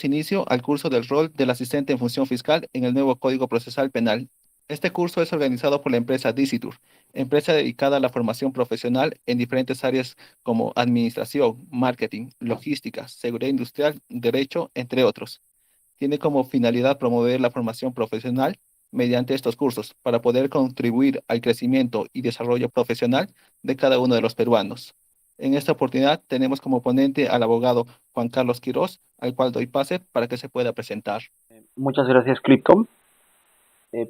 damos inicio al curso del rol del asistente en función fiscal en el nuevo Código Procesal Penal. Este curso es organizado por la empresa Dicitur, empresa dedicada a la formación profesional en diferentes áreas como administración, marketing, logística, seguridad industrial, derecho, entre otros. Tiene como finalidad promover la formación profesional mediante estos cursos para poder contribuir al crecimiento y desarrollo profesional de cada uno de los peruanos. En esta oportunidad tenemos como ponente al abogado Juan Carlos Quirós, al cual doy pase para que se pueda presentar. Muchas gracias, Clipcom.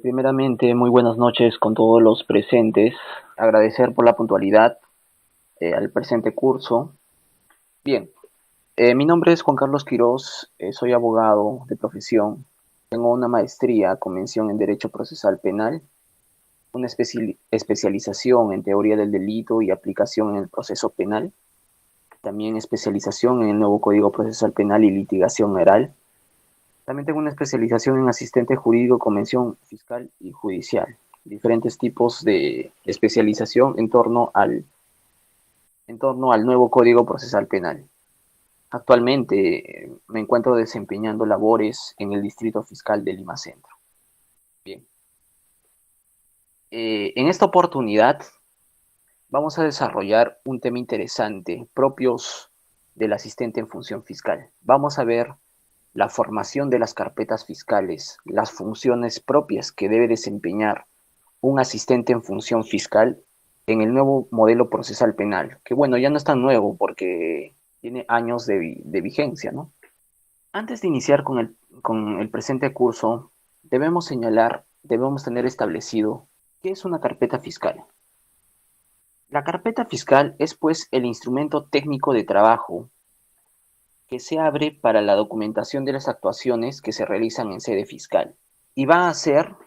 Primeramente, muy buenas noches con todos los presentes. Agradecer por la puntualidad al presente curso. Bien, mi nombre es Juan Carlos Quirós, soy abogado de profesión. Tengo una maestría con mención en Derecho Procesal Penal, una especialización en Teoría del Delito y aplicación en el proceso penal, también especialización en el nuevo Código Procesal Penal y litigación oral. También tengo una especialización en asistente jurídico, convención fiscal y judicial. Diferentes tipos de especialización en torno al nuevo Código Procesal Penal. Actualmente me encuentro desempeñando labores en el Distrito Fiscal de Lima Centro. Bien. En esta oportunidad vamos a desarrollar un tema interesante propios del asistente en función fiscal. Vamos a ver la formación de las carpetas fiscales, las funciones propias que debe desempeñar un asistente en función fiscal en el nuevo modelo procesal penal, que bueno, ya no es tan nuevo porque tiene años de vigencia, ¿no? Antes de iniciar con el presente curso, debemos tener establecido qué es una carpeta fiscal. La carpeta fiscal es pues el instrumento técnico de trabajo que se abre para la documentación de las actuaciones que se realizan en sede fiscal y va a ser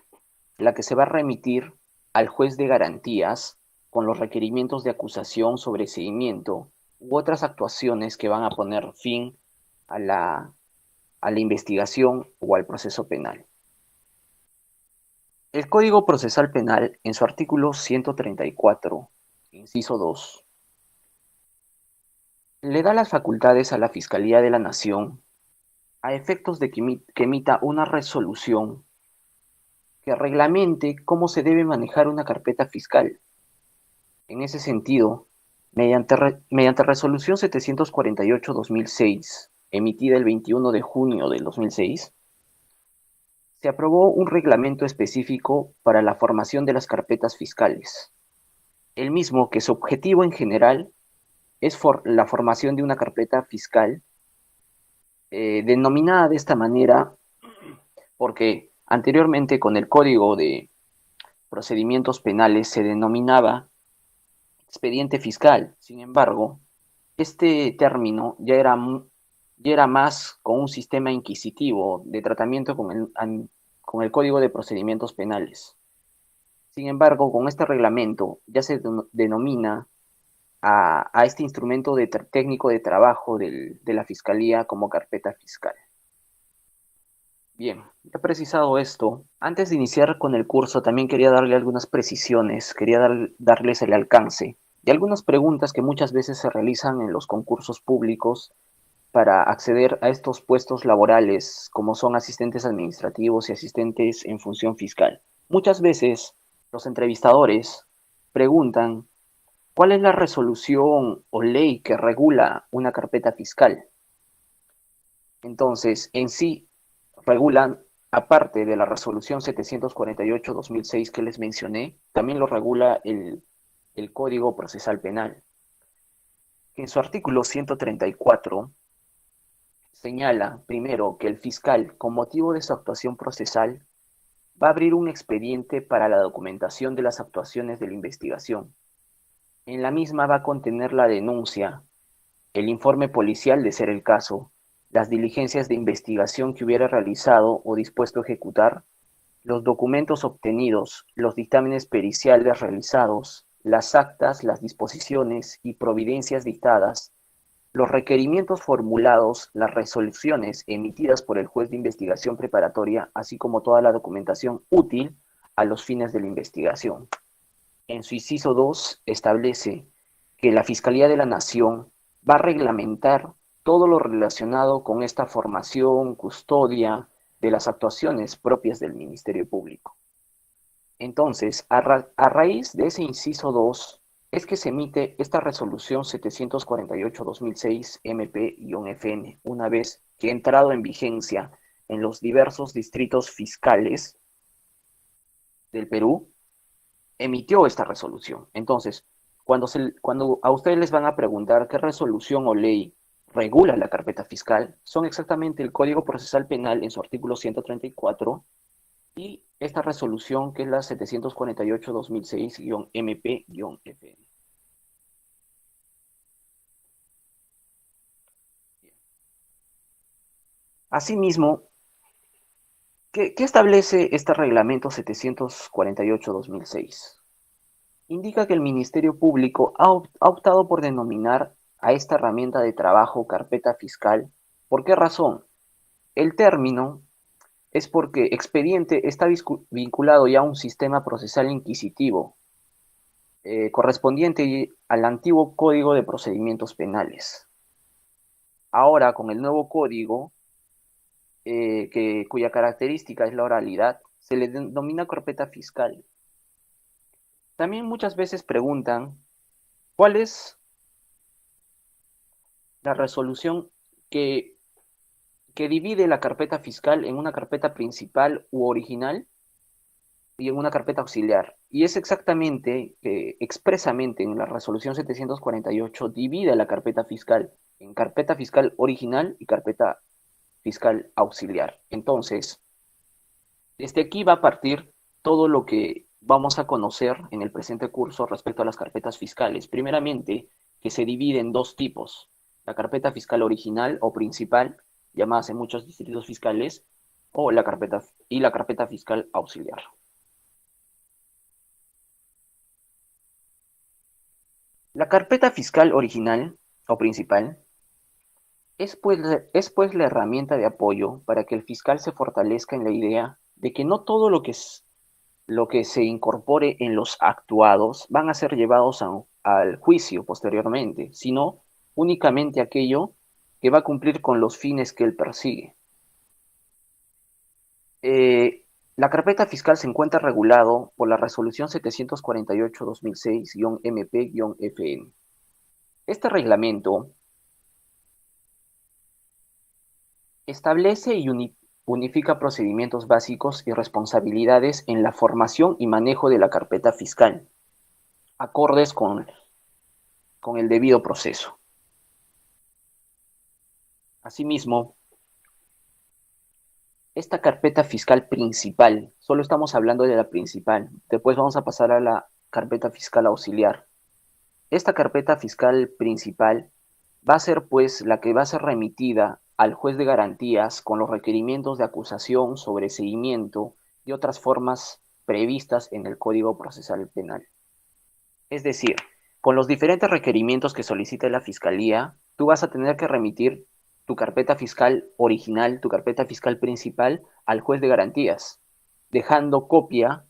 la que se va a remitir al juez de garantías con los requerimientos de acusación, sobreseimiento u otras actuaciones que van a poner fin a la investigación o al proceso penal. El Código Procesal Penal, en su artículo 134, inciso 2, le da las facultades a la Fiscalía de la Nación a efectos de que emita una resolución que reglamente cómo se debe manejar una carpeta fiscal. En ese sentido, mediante resolución 748-2006, emitida el 21 de junio del 2006, se aprobó un reglamento específico para la formación de las carpetas fiscales. El mismo que su objetivo en general es la formación de una carpeta fiscal denominada de esta manera porque anteriormente con el Código de Procedimientos Penales se denominaba expediente fiscal. Sin embargo, este término ya era más con un sistema inquisitivo de tratamiento con el Código de Procedimientos Penales. Sin embargo, con este reglamento ya se denomina a este instrumento técnico de trabajo de la Fiscalía como carpeta fiscal. Bien, ya precisado esto, antes de iniciar con el curso también quería darle algunas precisiones, quería darles el alcance de algunas preguntas que muchas veces se realizan en los concursos públicos para acceder a estos puestos laborales como son asistentes administrativos y asistentes en función fiscal. Muchas veces los entrevistadores preguntan ¿cuál es la resolución o ley que regula una carpeta fiscal? Entonces, en sí, regulan, aparte de la resolución 748-2006 que les mencioné, también lo regula el Código Procesal Penal. En su artículo 134 señala, primero, que el fiscal, con motivo de su actuación procesal, va a abrir un expediente para la documentación de las actuaciones de la investigación. En la misma va a contener la denuncia, el informe policial de ser el caso, las diligencias de investigación que hubiera realizado o dispuesto a ejecutar, los documentos obtenidos, los dictámenes periciales realizados, las actas, las disposiciones y providencias dictadas, los requerimientos formulados, las resoluciones emitidas por el juez de investigación preparatoria, así como toda la documentación útil a los fines de la investigación. En su inciso 2 establece que la Fiscalía de la Nación va a reglamentar todo lo relacionado con esta formación, custodia de las actuaciones propias del Ministerio Público. Entonces, a raíz de ese inciso 2, es que se emite esta resolución 748-2006 MP-FN, una vez que ha entrado en vigencia en los diversos distritos fiscales del Perú, emitió esta resolución. Entonces, cuando a ustedes les van a preguntar qué resolución o ley regula la carpeta fiscal, son exactamente el Código Procesal Penal en su artículo 134 y esta resolución que es la 748-2006-MP-FN. Asimismo, ¿qué establece este reglamento 748-2006? Indica que el Ministerio Público ha optado por denominar a esta herramienta de trabajo carpeta fiscal. ¿Por qué razón? El término es porque expediente está vinculado ya a un sistema procesal inquisitivo correspondiente al antiguo Código de Procedimientos Penales. Ahora, con el nuevo código, cuya característica es la oralidad, se le denomina carpeta fiscal. También muchas veces preguntan, ¿cuál es la resolución que divide la carpeta fiscal en una carpeta principal u original y en una carpeta auxiliar? Y es exactamente que expresamente en la resolución 748 divide la carpeta fiscal en carpeta fiscal original y carpeta fiscal auxiliar. Entonces, desde aquí va a partir todo lo que vamos a conocer en el presente curso respecto a las carpetas fiscales. Primeramente, que se divide en dos tipos: la carpeta fiscal original o principal, llamadas en muchos distritos fiscales, o la carpeta fiscal auxiliar. La carpeta fiscal original o principal es pues la herramienta de apoyo para que el fiscal se fortalezca en la idea de que no todo lo que se incorpore en los actuados van a ser llevados al juicio posteriormente, sino únicamente aquello que va a cumplir con los fines que él persigue. La carpeta fiscal se encuentra regulado por la resolución 748-2006-MP-FN. Este reglamento establece y unifica procedimientos básicos y responsabilidades en la formación y manejo de la carpeta fiscal, acordes con el debido proceso. Asimismo, esta carpeta fiscal principal, solo estamos hablando de la principal, después vamos a pasar a la carpeta fiscal auxiliar. Esta carpeta fiscal principal va a ser pues la que va a ser remitida al juez de garantías con los requerimientos de acusación, sobreseimiento y otras formas previstas en el Código Procesal Penal. Es decir, con los diferentes requerimientos que solicite la Fiscalía, tú vas a tener que remitir tu carpeta fiscal original, tu carpeta fiscal principal, al juez de garantías, dejando copia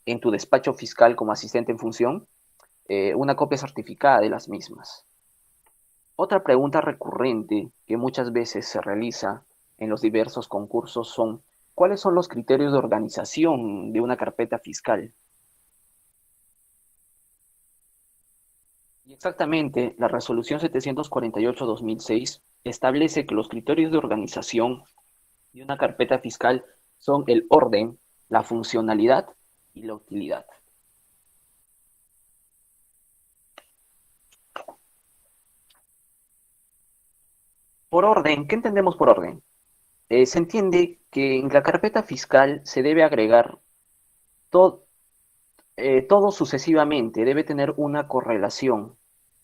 en tu despacho fiscal como asistente en función, una copia certificada de las mismas. Otra pregunta recurrente que muchas veces se realiza en los diversos concursos son: ¿cuáles son los criterios de organización de una carpeta fiscal? Y exactamente, la resolución 748-2006 establece que los criterios de organización de una carpeta fiscal son el orden, la funcionalidad y la utilidad. Por orden, ¿qué entendemos por orden? Se entiende que en la carpeta fiscal se debe agregar todo sucesivamente, debe tener una correlación.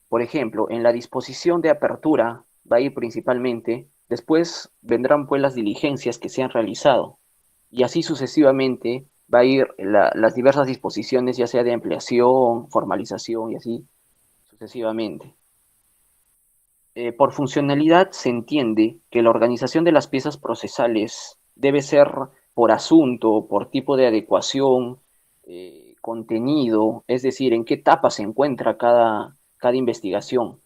Por ejemplo, en la disposición de apertura va a ir principalmente, después vendrán pues las diligencias que se han realizado, y así sucesivamente va a ir las diversas disposiciones, ya sea de ampliación, formalización y así sucesivamente. Por funcionalidad se entiende que la organización de las piezas procesales debe ser por asunto, por tipo de adecuación, contenido, es decir, en qué etapa se encuentra cada investigación.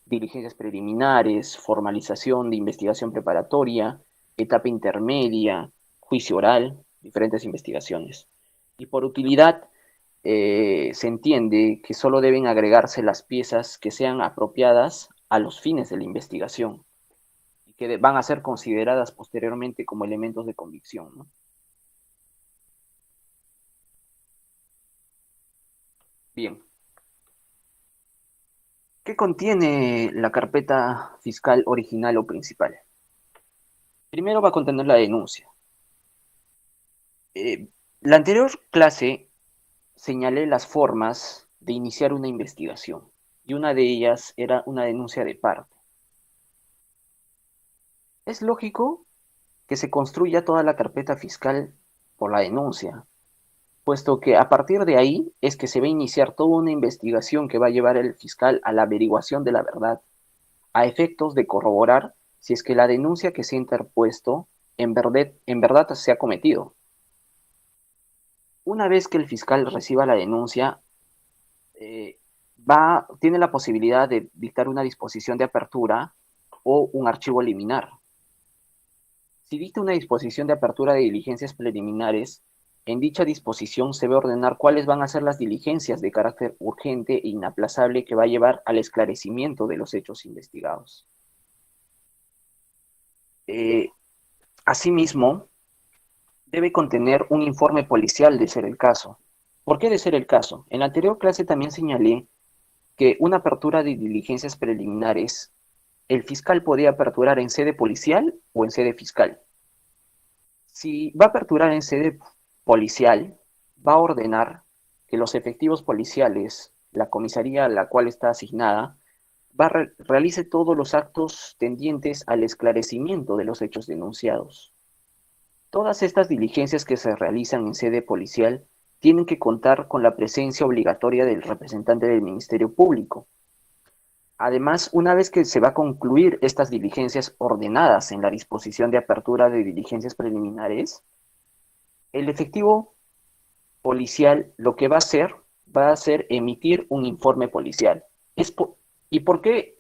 diligencias preliminares, formalización de investigación preparatoria, etapa intermedia, juicio oral, diferentes investigaciones. Y por utilidad, se entiende que solo deben agregarse las piezas que sean apropiadas a los fines de la investigación y que van a ser consideradas posteriormente como elementos de convicción, ¿no? Bien, ¿qué contiene la carpeta fiscal original o principal? Primero va a contener la denuncia. La anterior clase señalé las formas de iniciar una investigación y una de ellas era una denuncia de parte. Es lógico que se construya toda la carpeta fiscal por la denuncia, puesto que a partir de ahí es que se va a iniciar toda una investigación que va a llevar el fiscal a la averiguación de la verdad, a efectos de corroborar si es que la denuncia que se ha interpuesto en verdad se ha cometido. Una vez que el fiscal reciba la denuncia, eh, tiene la posibilidad de dictar una disposición de apertura o un archivo liminar. Si dicta una disposición de apertura de diligencias preliminares, en dicha disposición se va a ordenar cuáles van a ser las diligencias de carácter urgente e inaplazable que va a llevar al esclarecimiento de los hechos investigados. Eh, Asimismo, debe contener un informe policial de ser el caso. ¿Por qué de ser el caso? En la anterior clase también señalé que una apertura de diligencias preliminares, el fiscal podía aperturar en sede policial o en sede fiscal. Si va a aperturar en sede policial, va a ordenar que los efectivos policiales, la comisaría a la cual está asignada, realice todos los actos tendientes al esclarecimiento de los hechos denunciados. Todas estas diligencias que se realizan en sede policial tienen que contar con la presencia obligatoria del representante del Ministerio Público. Además, una vez que se va a concluir estas diligencias ordenadas en la disposición de apertura de diligencias preliminares, el efectivo policial lo que va a ser emitir un informe policial. ¿Y por qué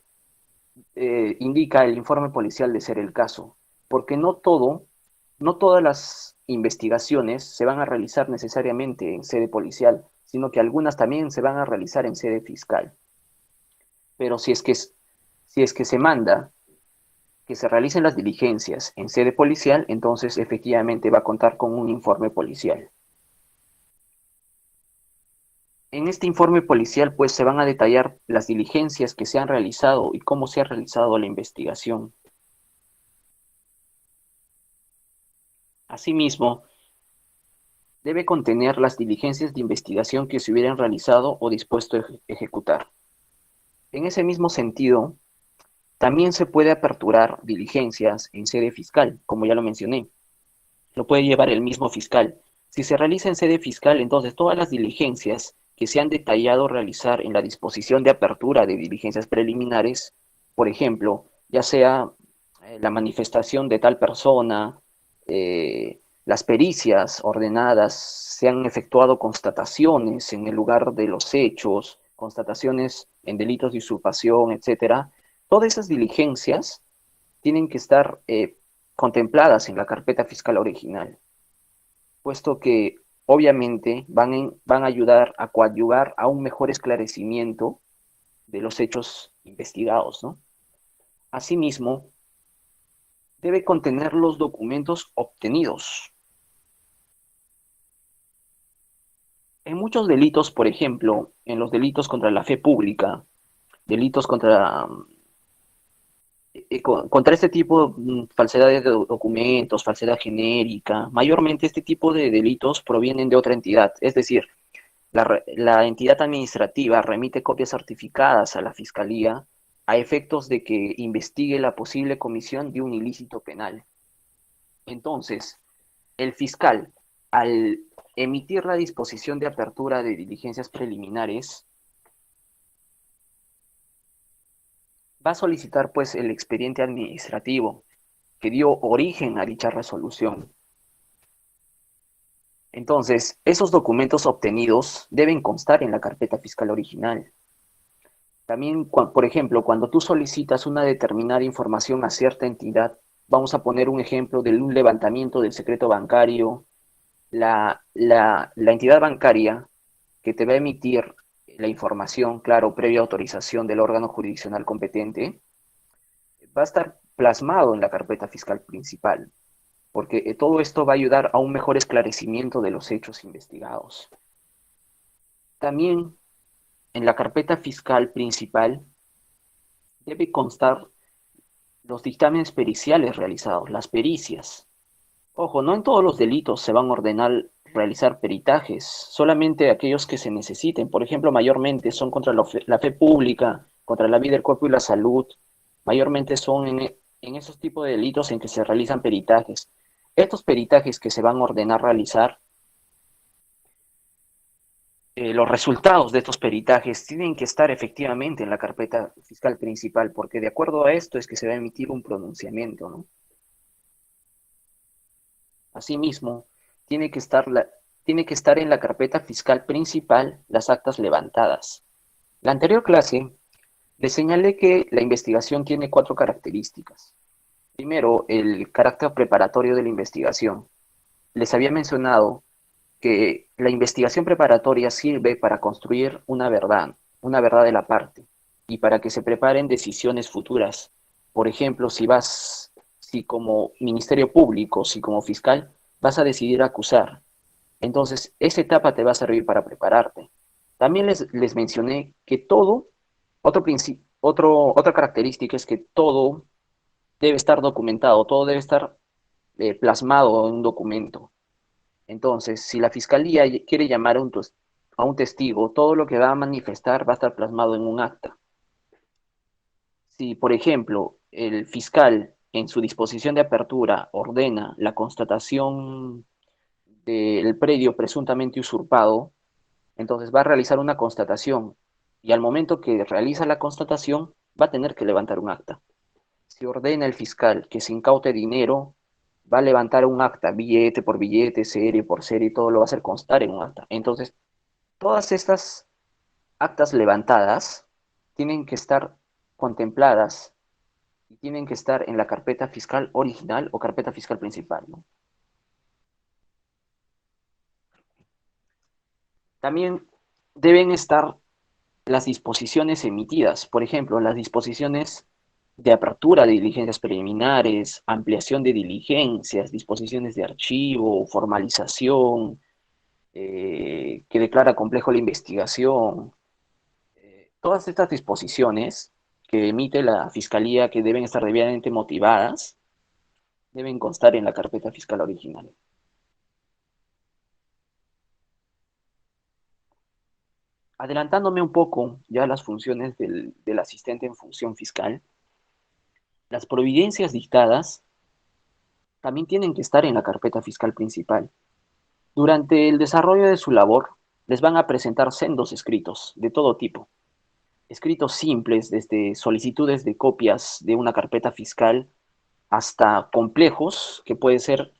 indica el informe policial de ser el caso? Porque no todas las investigaciones se van a realizar necesariamente en sede policial, sino que algunas también se van a realizar en sede fiscal. Pero si es que se manda que se realicen las diligencias en sede policial, entonces efectivamente va a contar con un informe policial. En este informe policial, pues, se van a detallar las diligencias que se han realizado y cómo se ha realizado la investigación. Asimismo, debe contener las diligencias de investigación que se hubieran realizado o dispuesto a ejecutar. En ese mismo sentido, también se puede aperturar diligencias en sede fiscal, como ya lo mencioné. Lo puede llevar el mismo fiscal. Si se realiza en sede fiscal, entonces todas las diligencias que se han detallado realizar en la disposición de apertura de diligencias preliminares, por ejemplo, ya sea la manifestación de tal persona, las pericias ordenadas, se han efectuado constataciones en el lugar de los hechos, constataciones en delitos de usurpación, etcétera. Todas esas diligencias tienen que estar contempladas en la carpeta fiscal original, puesto que obviamente van a ayudar a coadyuvar a un mejor esclarecimiento de los hechos investigados, ¿no? Asimismo, debe contener los documentos obtenidos. En muchos delitos, por ejemplo, en los delitos contra la fe pública, delitos contra este tipo de falsedades de documentos, falsedad genérica, mayormente este tipo de delitos provienen de otra entidad, es decir, la entidad administrativa remite copias certificadas a la Fiscalía a efectos de que investigue la posible comisión de un ilícito penal. Entonces, el fiscal, al emitir la disposición de apertura de diligencias preliminares, va a solicitar pues el expediente administrativo que dio origen a dicha resolución. Entonces, esos documentos obtenidos deben constar en la carpeta fiscal original. También, por ejemplo, cuando tú solicitas una determinada información a cierta entidad, vamos a poner un ejemplo de un levantamiento del secreto bancario, la entidad bancaria que te va a emitir la información, claro, previa autorización del órgano jurisdiccional competente, va a estar plasmado en la carpeta fiscal principal, porque todo esto va a ayudar a un mejor esclarecimiento de los hechos investigados. También en la carpeta fiscal principal debe constar los dictámenes periciales realizados, las pericias. Ojo, no en todos los delitos se van a ordenar realizar peritajes, solamente aquellos que se necesiten. Por ejemplo, mayormente son contra la fe pública, contra la vida, el cuerpo y la salud. Mayormente son en esos tipos de delitos en que se realizan peritajes. Estos peritajes que se van a ordenar realizar, los resultados de estos peritajes tienen que estar efectivamente en la carpeta fiscal principal, porque de acuerdo a esto es que se va a emitir un pronunciamiento, ¿no? Asimismo, tiene que estar, tiene que estar en la carpeta fiscal principal las actas levantadas. La anterior clase le señalé que la investigación tiene cuatro características. Primero, el carácter preparatorio de la investigación. Les había mencionado que la investigación preparatoria sirve para construir una verdad de la parte, y para que se preparen decisiones futuras. Por ejemplo, si como Ministerio Público, si como fiscal, vas a decidir acusar, entonces esa etapa te va a servir para prepararte. También les mencioné que otra característica es que todo debe estar documentado, todo debe estar plasmado en un documento. Entonces, si la fiscalía quiere llamar a un testigo, todo lo que va a manifestar va a estar plasmado en un acta. Si, por ejemplo, el fiscal en su disposición de apertura ordena la constatación del predio presuntamente usurpado, entonces va a realizar una constatación, y al momento que realiza la constatación va a tener que levantar un acta. Si ordena el fiscal que se incaute dinero, va a levantar un acta, billete por billete, serie por serie, todo lo va a hacer constar en un acta. Entonces, todas estas actas levantadas tienen que estar contempladas y tienen que estar en la carpeta fiscal original o carpeta fiscal principal, ¿no? También deben estar las disposiciones emitidas, por ejemplo, las disposiciones de apertura de diligencias preliminares, ampliación de diligencias, disposiciones de archivo, formalización, que declara complejo la investigación. Todas estas disposiciones que emite la Fiscalía, que deben estar debidamente motivadas, deben constar en la carpeta fiscal original. Adelantándome un poco ya a las funciones del asistente en función fiscal, las providencias dictadas también tienen que estar en la carpeta fiscal principal. Durante el desarrollo de su labor, les van a presentar sendos escritos de todo tipo. Escritos simples, desde solicitudes de copias de una carpeta fiscal hasta complejos, que puede ser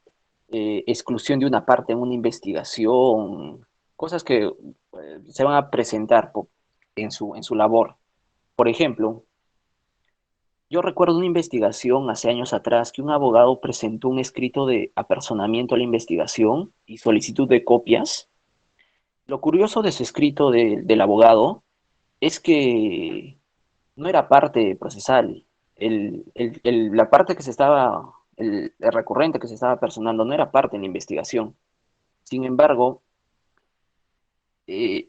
exclusión de una parte en una investigación, cosas que se van a presentar en su labor. Por ejemplo, yo recuerdo una investigación hace años atrás que un abogado presentó un escrito de apersonamiento a la investigación y solicitud de copias. Lo curioso de ese escrito del abogado es que no era parte procesal. La parte que se estaba, el recurrente que se estaba personando no era parte de la investigación. Sin embargo, eh,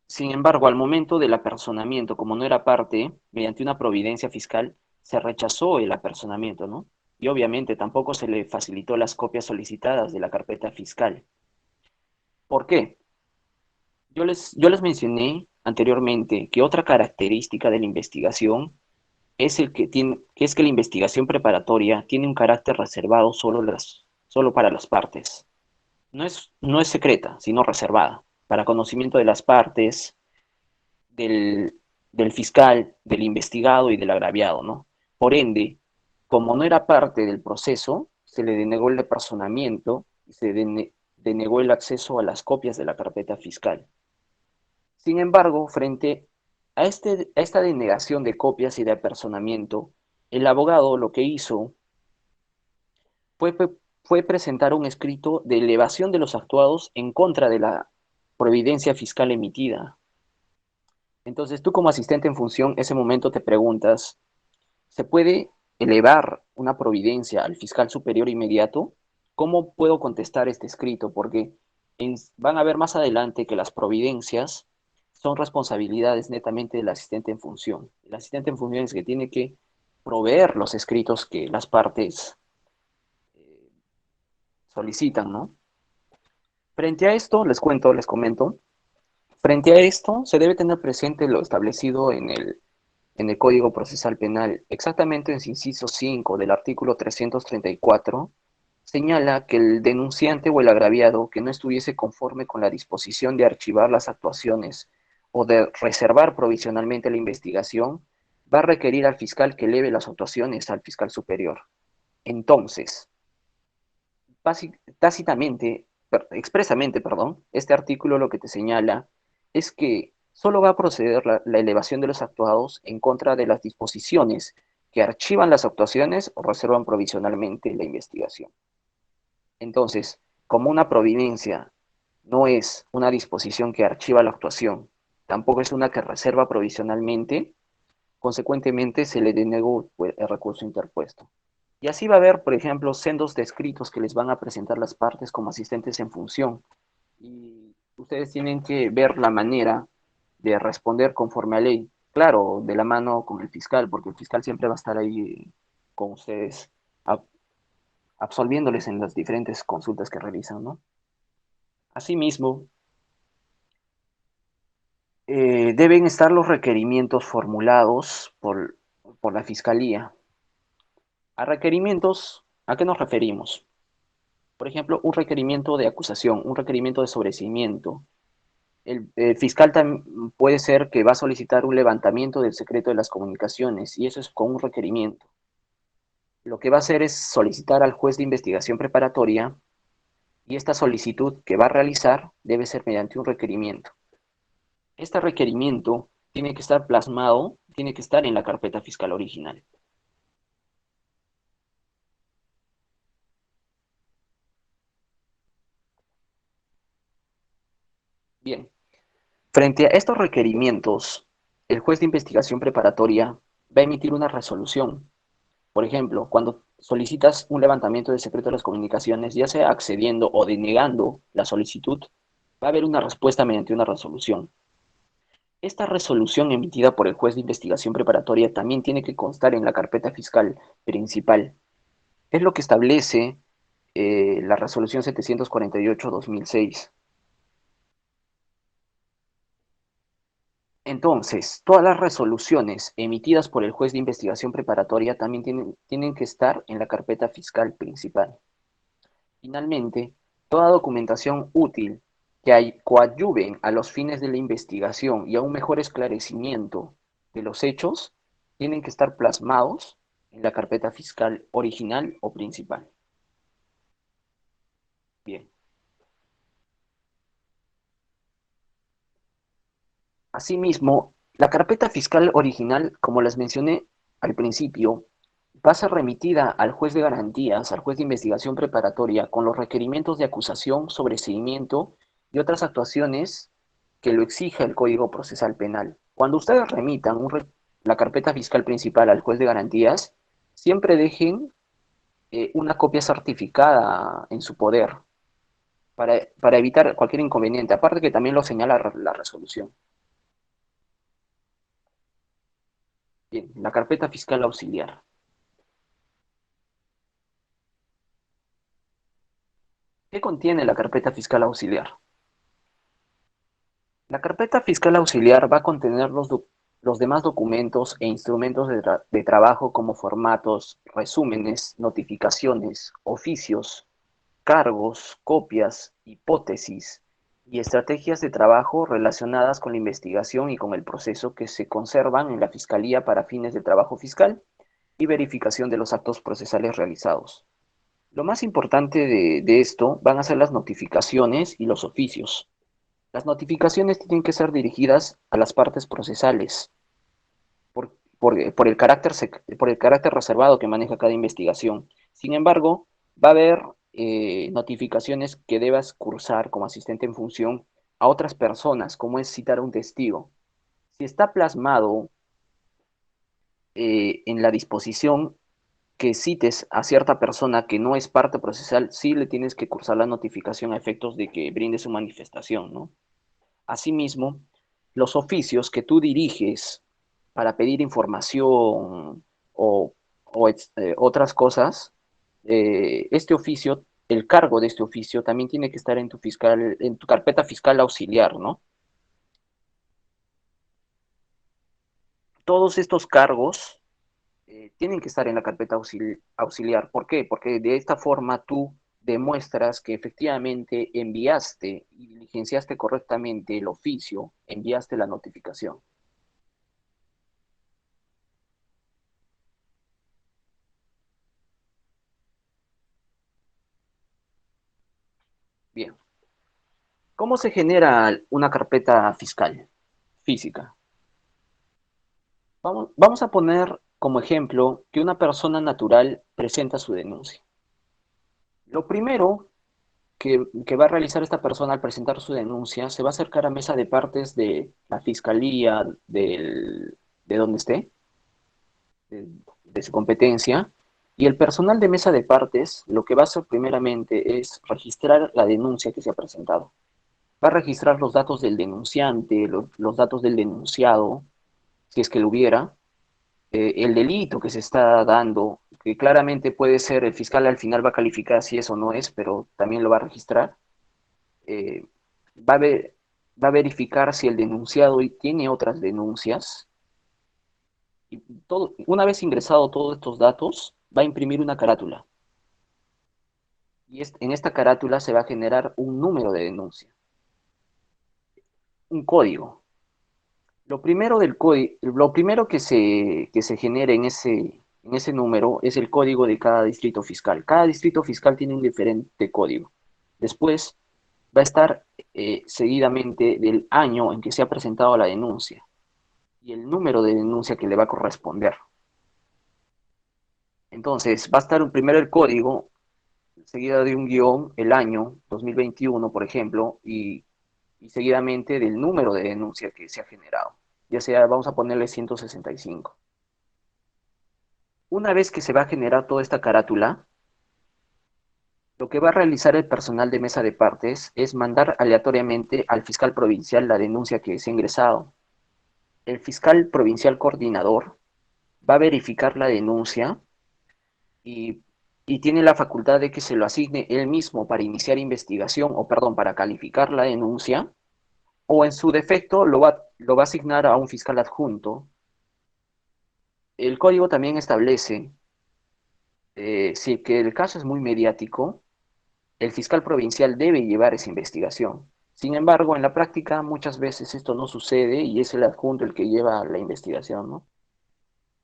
sin embargo, al momento del apersonamiento, como no era parte, mediante una providencia fiscal, se rechazó el apersonamiento, ¿no? Y obviamente tampoco se le facilitó las copias solicitadas de la carpeta fiscal. ¿Por qué? Yo les mencioné anteriormente que otra característica de la investigación es que es que la investigación preparatoria tiene un carácter reservado solo para las partes. No es secreta, sino reservada, para conocimiento de las partes, del, del fiscal, del investigado y del agraviado, ¿no? Por ende, como no era parte del proceso, se le denegó el apersonamiento y denegó el acceso a las copias de la carpeta fiscal. Sin embargo, A esta denegación de copias y de apersonamiento, el abogado lo que hizo fue, fue presentar un escrito de elevación de los actuados en contra de la providencia fiscal emitida. Entonces, tú como asistente en función, ese momento te preguntas, ¿se puede elevar una providencia al fiscal superior inmediato? ¿Cómo puedo contestar este escrito? Porque van a ver más adelante que las providencias son responsabilidades netamente del asistente en función. El asistente en función es que tiene que proveer los escritos que las partes eh, solicitan, ¿no? Frente a esto, les comento, frente a esto se debe tener presente lo establecido en el Código Procesal Penal, exactamente en su inciso 5 del artículo 334, señala que el denunciante o el agraviado que no estuviese conforme con la disposición de archivar las actuaciones o de reservar provisionalmente la investigación, va a requerir al fiscal que eleve las actuaciones al fiscal superior. Entonces, tácitamente, expresamente, perdón, este artículo lo que te señala es que solo va a proceder la elevación de los actuados en contra de las disposiciones que archivan las actuaciones o reservan provisionalmente la investigación. Entonces, como una providencia no es una disposición que archiva la actuación, tampoco es una que reserva provisionalmente, consecuentemente se le denegó el recurso interpuesto. Y así va a haber, por ejemplo, sendos de escritos que les van a presentar las partes como asistentes en función. Y ustedes tienen que ver la manera de responder conforme a ley. Claro, de la mano con el fiscal, porque el fiscal siempre va a estar ahí con ustedes, absolviéndoles en las diferentes consultas que realizan, ¿no? Asimismo, deben estar los requerimientos formulados por la fiscalía. A requerimientos, ¿a qué nos referimos? Por ejemplo, un requerimiento de acusación, un requerimiento de sobreseimiento. El fiscal puede ser que va a solicitar un levantamiento del secreto de las comunicaciones y eso es con un requerimiento. Lo que va a hacer es solicitar al juez de investigación preparatoria y esta solicitud que va a realizar debe ser mediante un requerimiento. Este requerimiento tiene que estar plasmado, tiene que estar en la carpeta fiscal original. Bien, frente a estos requerimientos, el juez de investigación preparatoria va a emitir una resolución. Por ejemplo, cuando solicitas un levantamiento del secreto de las comunicaciones, ya sea accediendo o denegando la solicitud, va a haber una respuesta mediante una resolución. Esta resolución emitida por el juez de investigación preparatoria también tiene que constar en la carpeta fiscal principal. Es lo que establece la resolución 748-2006. Entonces, todas las resoluciones emitidas por el juez de investigación preparatoria también tienen que estar en la carpeta fiscal principal. Finalmente, toda documentación útil que coadyuven a los fines de la investigación y a un mejor esclarecimiento de los hechos tienen que estar plasmados en la carpeta fiscal original o principal. Bien. Asimismo, la carpeta fiscal original, como les mencioné al principio, va a ser remitida al juez de garantías, al juez de investigación preparatoria, con los requerimientos de acusación, sobreseimiento y otras actuaciones que lo exija el Código Procesal Penal. Cuando ustedes remitan la carpeta fiscal principal al juez de garantías, siempre dejen una copia certificada en su poder para evitar cualquier inconveniente, aparte que también lo señala la resolución. Bien, la carpeta fiscal auxiliar. ¿Qué contiene la carpeta fiscal auxiliar? La carpeta fiscal auxiliar va a contener los demás documentos e instrumentos de trabajo como formatos, resúmenes, notificaciones, oficios, cargos, copias, hipótesis y estrategias de trabajo relacionadas con la investigación y con el proceso que se conservan en la Fiscalía para fines de trabajo fiscal y verificación de los actos procesales realizados. Lo más importante de esto van a ser las notificaciones y los oficios. Las notificaciones tienen que ser dirigidas a las partes procesales por el carácter reservado que maneja cada investigación. Sin embargo, va a haber notificaciones que debas cursar como asistente en función a otras personas, como es citar a un testigo. Si está plasmado en la disposición que cites a cierta persona que no es parte procesal, sí le tienes que cursar la notificación a efectos de que brinde su manifestación, ¿no? Asimismo, los oficios que tú diriges para pedir información o otras cosas, este oficio, el cargo de este oficio también tiene que estar en tu carpeta fiscal auxiliar, ¿no? Todos estos cargos tienen que estar en la carpeta auxiliar. ¿Por qué? Porque de esta forma tú demuestras que efectivamente enviaste y diligenciaste correctamente el oficio, enviaste la notificación. Bien, ¿cómo se genera una carpeta fiscal física? Vamos a poner como ejemplo que una persona natural presenta su denuncia. Lo primero que va a realizar esta persona al presentar su denuncia, se va a acercar a mesa de partes de la fiscalía de donde esté, de su competencia, y el personal de mesa de partes lo que va a hacer primeramente es registrar la denuncia que se ha presentado. Va a registrar los datos del denunciante, los datos del denunciado, si es que lo hubiera, el delito que se está dando, que claramente puede ser, el fiscal al final va a calificar si eso no es, pero también lo va a registrar. eh, va, a ver, Va a verificar si el denunciado tiene otras denuncias. Y una vez ingresado todos estos datos, va a imprimir una carátula. Y en esta carátula se va a generar un número de denuncia, un código. Lo primero que se genera en ese número es el código de cada distrito fiscal. Cada distrito fiscal tiene un diferente código. Después va a estar seguidamente del año en que se ha presentado la denuncia y el número de denuncia que le va a corresponder. Entonces, va a estar primero el código, seguida de un guión, el año 2021, por ejemplo, y seguidamente del número de denuncia que se ha generado. Ya sea, vamos a ponerle 165. Una vez que se va a generar toda esta carátula, lo que va a realizar el personal de mesa de partes es mandar aleatoriamente al fiscal provincial la denuncia que se ha ingresado. El fiscal provincial coordinador va a verificar la denuncia y, y tiene la facultad de que se lo asigne él mismo para iniciar investigación o, perdón, para calificar la denuncia, o en su defecto lo va a asignar a un fiscal adjunto. El código también establece, si que el caso es muy mediático, el fiscal provincial debe llevar esa investigación. Sin embargo, en la práctica muchas veces esto no sucede y es el adjunto el que lleva la investigación, ¿no?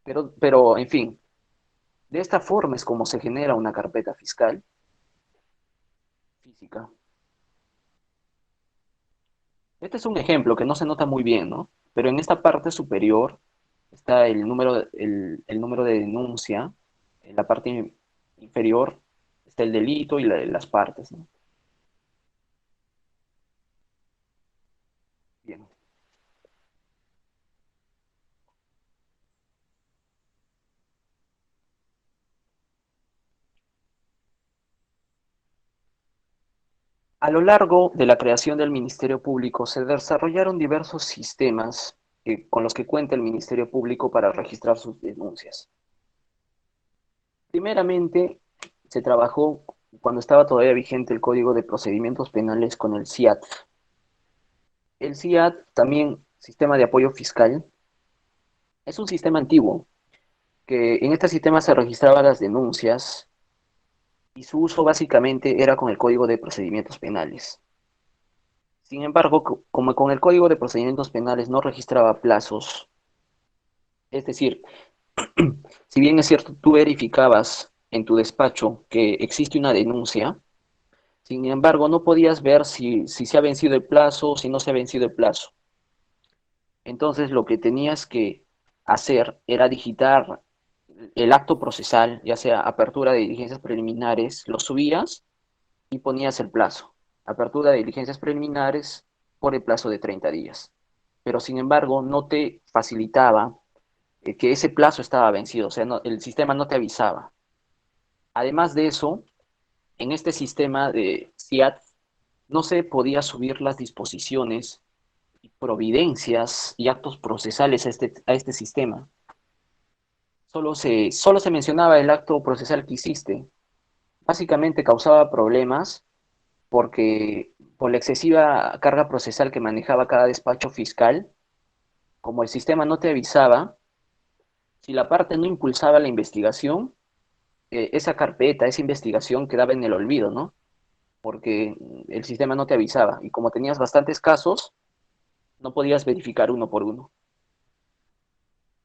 En fin, de esta forma es como se genera una carpeta fiscal física. Este es un ejemplo que no se nota muy bien, ¿no? Pero en esta parte superior está el número de denuncia, en la parte inferior está el delito y las partes, ¿no? Bien. A lo largo de la creación del Ministerio Público se desarrollaron diversos sistemas con los que cuenta el Ministerio Público para registrar sus denuncias. Primeramente, se trabajó cuando estaba todavía vigente el Código de Procedimientos Penales con el CIAT. El CIAT, también sistema de apoyo fiscal, es un sistema antiguo que en este sistema se registraban las denuncias y su uso básicamente era con el Código de Procedimientos Penales. Sin embargo, como con el Código de Procedimientos Penales no registraba plazos, es decir, si bien es cierto, tú verificabas en tu despacho que existe una denuncia, Sin embargo, no podías ver si se ha vencido el plazo o si no se ha vencido el plazo. Entonces, lo que tenías que hacer era digitar el acto procesal, ya sea apertura de diligencias preliminares, lo subías y ponías el plazo. Apertura de diligencias preliminares por el plazo de 30 días. Pero sin embargo, no te facilitaba que ese plazo estaba vencido, o sea, el sistema no te avisaba. Además de eso, en este sistema de CIAT no se podía subir las disposiciones, providencias y actos procesales a este sistema. Solo se mencionaba el acto procesal que hiciste. Básicamente causaba problemas porque por la excesiva carga procesal que manejaba cada despacho fiscal, como el sistema no te avisaba, si la parte no impulsaba la investigación, esa carpeta, esa investigación quedaba en el olvido, ¿no? Porque el sistema no te avisaba y como tenías bastantes casos, no podías verificar uno por uno.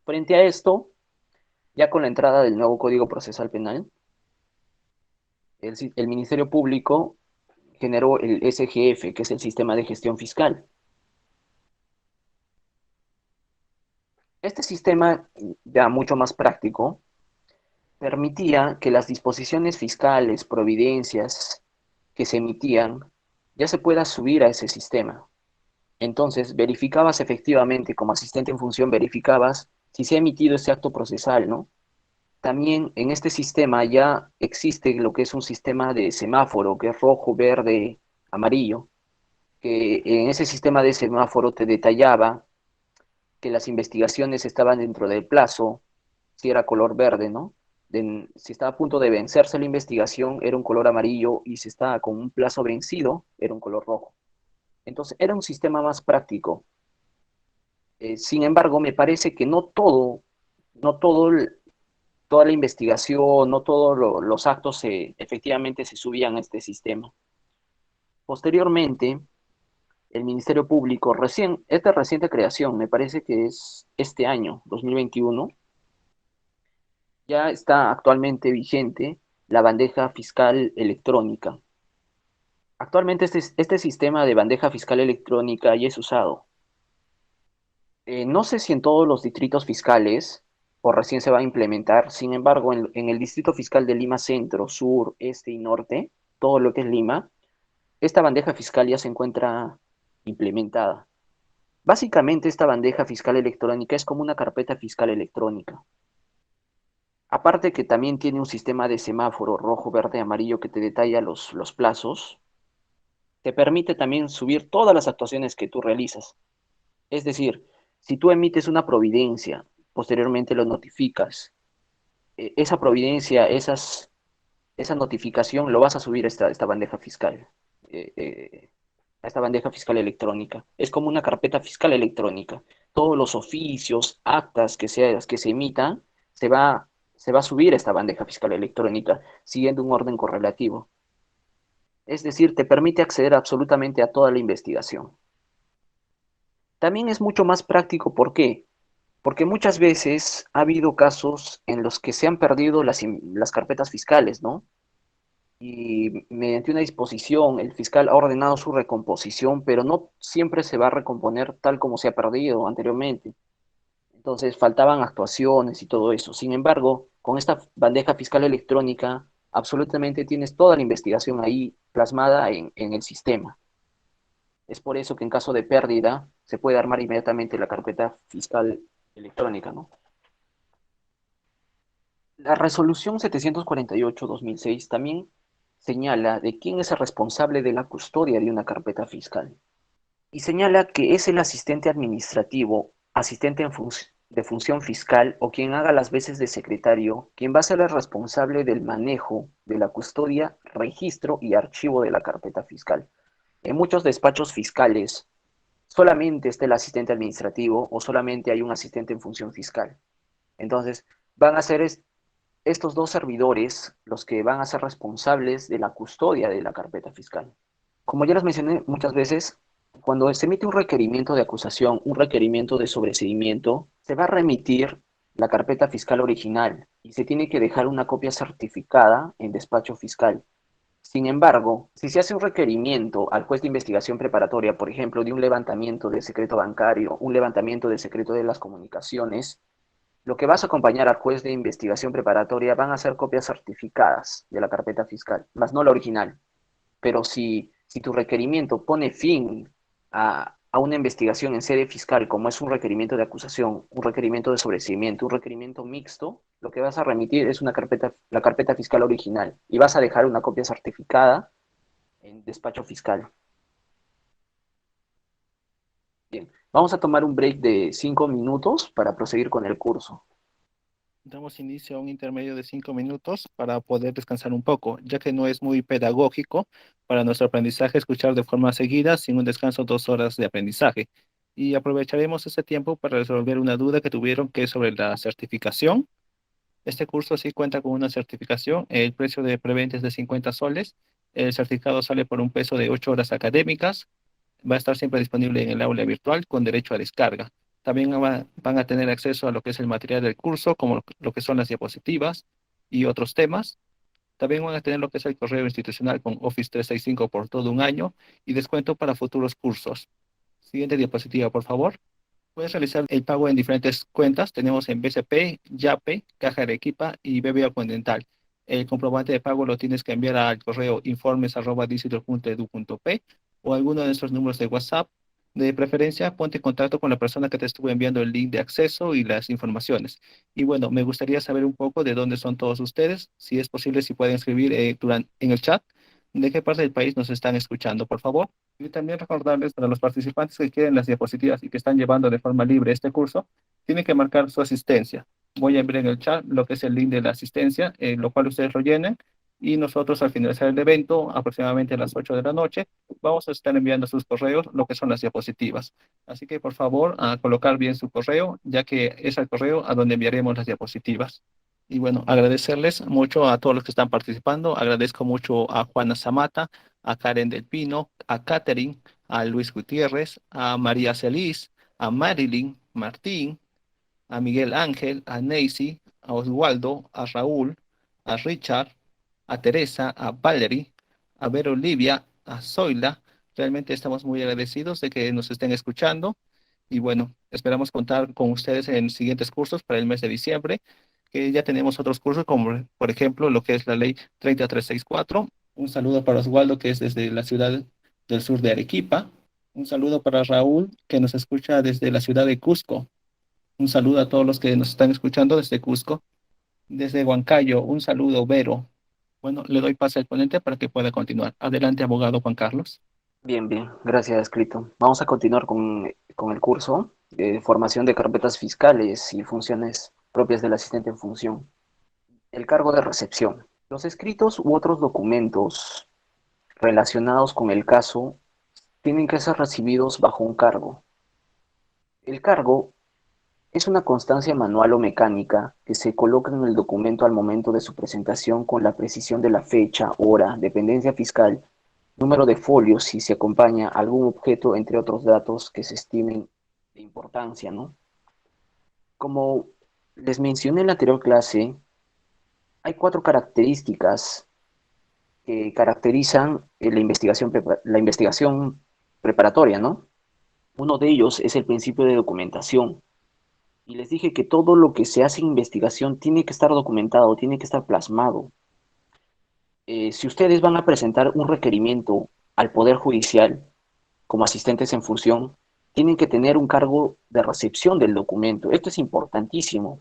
Frente a esto, ya con la entrada del nuevo Código Procesal Penal, el Ministerio Público generó el SGF, que es el Sistema de Gestión Fiscal. Este sistema, ya mucho más práctico, permitía que las disposiciones fiscales, providencias que se emitían, ya se pueda subir a ese sistema. Entonces, verificabas efectivamente, como asistente en función, verificabas si se ha emitido ese acto procesal, ¿no? También en este sistema ya existe lo que es un sistema de semáforo, que es rojo, verde, amarillo, que en ese sistema de semáforo te detallaba que las investigaciones estaban dentro del plazo, si era color verde, ¿no? Si estaba a punto de vencerse la investigación, era un color amarillo, y si estaba con un plazo vencido, era un color rojo. Entonces, era un sistema más práctico. Sin embargo, me parece que no todo, toda la investigación, no todos los actos efectivamente se subían a este sistema. Posteriormente, el Ministerio Público, es de reciente creación, me parece que es este año, 2021, ya está actualmente vigente la bandeja fiscal electrónica. Actualmente este sistema de bandeja fiscal electrónica ya es usado. No sé si en todos los distritos fiscales o recién se va a implementar. Sin embargo, en el distrito fiscal de Lima Centro, Sur, Este y Norte, todo lo que es Lima, esta bandeja fiscal ya se encuentra implementada. Básicamente, esta bandeja fiscal electrónica es como una carpeta fiscal electrónica. Aparte que también tiene un sistema de semáforo rojo, verde, amarillo que te detalla los plazos, te permite también subir todas las actuaciones que tú realizas. Es decir, si tú emites una providencia, posteriormente lo notificas, esa providencia, esa notificación lo vas a subir a esta bandeja fiscal, a esta bandeja fiscal electrónica. Es como una carpeta fiscal electrónica. Todos los oficios, actas que se emitan, se va, se va a subir a esta bandeja fiscal electrónica, siguiendo un orden correlativo. Es decir, te permite acceder absolutamente a toda la investigación. También es mucho más práctico, ¿por qué? Porque muchas veces ha habido casos en los que se han perdido las carpetas fiscales, ¿no? Y mediante una disposición el fiscal ha ordenado su recomposición, pero no siempre se va a recomponer tal como se ha perdido anteriormente. Entonces faltaban actuaciones y todo eso. Sin embargo, con esta bandeja fiscal electrónica, absolutamente tienes toda la investigación ahí plasmada en el sistema. Es por eso que en caso de pérdida se puede armar inmediatamente la carpeta fiscal electrónica, ¿no? La resolución 748-2006 también señala de quién es el responsable de la custodia de una carpeta fiscal y señala que es el asistente administrativo, asistente de función fiscal o quien haga las veces de secretario, quien va a ser el responsable del manejo de la custodia, registro y archivo de la carpeta fiscal. En muchos despachos fiscales solamente está el asistente administrativo o solamente hay un asistente en función fiscal. Entonces, van a ser estos dos servidores los que van a ser responsables de la custodia de la carpeta fiscal. Como ya les mencioné muchas veces, cuando se emite un requerimiento de acusación, un requerimiento de sobreseimiento, se va a remitir la carpeta fiscal original y se tiene que dejar una copia certificada en despacho fiscal. Sin embargo, si se hace un requerimiento al juez de investigación preparatoria, por ejemplo, de un levantamiento del secreto bancario, un levantamiento del secreto de las comunicaciones, lo que vas a acompañar al juez de investigación preparatoria van a ser copias certificadas de la carpeta fiscal, más no la original. Pero si tu requerimiento pone fin a una investigación en sede fiscal, como es un requerimiento de acusación, un requerimiento de sobreseimiento, un requerimiento mixto, lo que vas a remitir es la carpeta fiscal original y vas a dejar una copia certificada en despacho fiscal. Bien, vamos a tomar un break de 5 minutos para proseguir con el curso. Damos inicio a un intermedio de 5 minutos para poder descansar un poco, ya que no es muy pedagógico para nuestro aprendizaje escuchar de forma seguida sin un descanso 2 horas de aprendizaje. Y aprovecharemos ese tiempo para resolver una duda que tuvieron, que es sobre la certificación. Este curso sí cuenta con una certificación. El precio de preventa es de 50 soles. El certificado sale por un peso de 8 horas académicas. Va a estar siempre disponible en el aula virtual con derecho a descarga. También van a tener acceso a lo que es el material del curso, como lo que son las diapositivas y otros temas. También van a tener lo que es el correo institucional con Office 365 por todo un año y descuento para futuros cursos. Siguiente diapositiva, por favor. Puedes realizar el pago en diferentes cuentas. Tenemos en BCP, Yape, Caja Arequipa y BBVA Continental. El comprobante de pago lo tienes que enviar al correo informes@digital.edu.p o alguno de nuestros números de WhatsApp. De preferencia, ponte en contacto con la persona que te estuvo enviando el link de acceso y las informaciones. Y bueno, me gustaría saber un poco de dónde son todos ustedes. Si es posible, si pueden escribir en el chat de qué parte del país nos están escuchando, por favor. Y también recordarles para los participantes que quieren las diapositivas y que están llevando de forma libre este curso, tienen que marcar su asistencia. Voy a enviar en el chat lo que es el link de la asistencia, lo cual ustedes lo llenen y nosotros al finalizar el evento, aproximadamente a las 8 de la noche, vamos a estar enviando a sus correos lo que son las diapositivas. Así que por favor, a colocar bien su correo, ya que es el correo a donde enviaremos las diapositivas. Y bueno, agradecerles mucho a todos los que están participando. Agradezco mucho a Juana Zamata, a Karen del Pino, a Catherine, a Luis Gutiérrez, a María Celis, a Marilyn, Martín, a Miguel Ángel, a Neisy, a Oswaldo, a Raúl, a Richard, a Teresa, a Valerie, a Ver Olivia, a Zoila. Realmente estamos muy agradecidos de que nos estén escuchando y bueno, esperamos contar con ustedes en siguientes cursos para el mes de diciembre, que ya tenemos otros cursos como por ejemplo lo que es la ley 30364. Un saludo para Oswaldo, que es desde la ciudad del sur de Arequipa. Un saludo para Raúl, que nos escucha desde la ciudad de Cusco. Un saludo a todos los que nos están escuchando desde Cusco. Desde Huancayo, un saludo, Vero. Bueno, le doy pase al ponente para que pueda continuar. Adelante, abogado Juan Carlos. Bien, bien, gracias, Clito. Vamos a continuar con el curso de formación de carpetas fiscales y funciones propias del asistente en función. El cargo de recepción. Los escritos u otros documentos relacionados con el caso tienen que ser recibidos bajo un cargo. El cargo es una constancia manual o mecánica que se coloca en el documento al momento de su presentación con la precisión de la fecha, hora, dependencia fiscal, número de folios si se acompaña algún objeto, entre otros datos que se estimen de importancia, ¿no? Como les mencioné en la anterior clase, hay 4 características que caracterizan la investigación preparatoria, ¿no? Uno de ellos es el principio de documentación. Y les dije que todo lo que se hace en investigación tiene que estar documentado, tiene que estar plasmado. Si ustedes van a presentar un requerimiento al Poder Judicial como asistentes en función, tienen que tener un cargo de recepción del documento. Esto es importantísimo,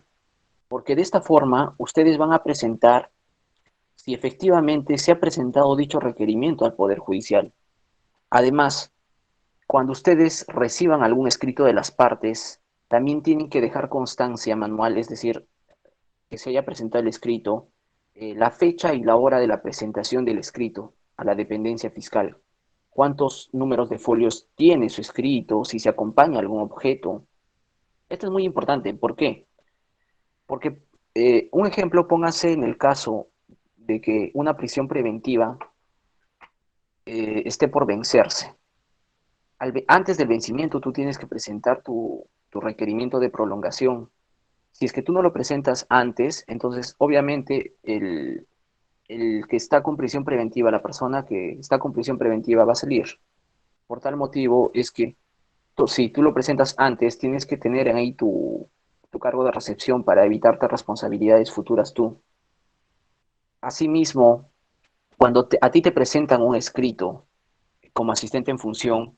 porque de esta forma ustedes van a presentar si efectivamente se ha presentado dicho requerimiento al Poder Judicial. Además, cuando ustedes reciban algún escrito de las partes, también tienen que dejar constancia manual, es decir, que se haya presentado el escrito, la fecha y la hora de la presentación del escrito a la dependencia fiscal, cuántos números de folios tiene su escrito, si se acompaña algún objeto. Esto es muy importante. ¿Por qué? Porque un ejemplo, póngase en el caso de que una prisión preventiva esté por vencerse. Antes del vencimiento, tú tienes que presentar tu requerimiento de prolongación. Si es que tú no lo presentas antes, entonces obviamente el que está con prisión preventiva, la persona que está con prisión preventiva va a salir. Por tal motivo es que si tú lo presentas antes, tienes que tener ahí tu cargo de recepción para evitarte responsabilidades futuras tú. Asimismo, cuando a ti te presentan un escrito como asistente en función,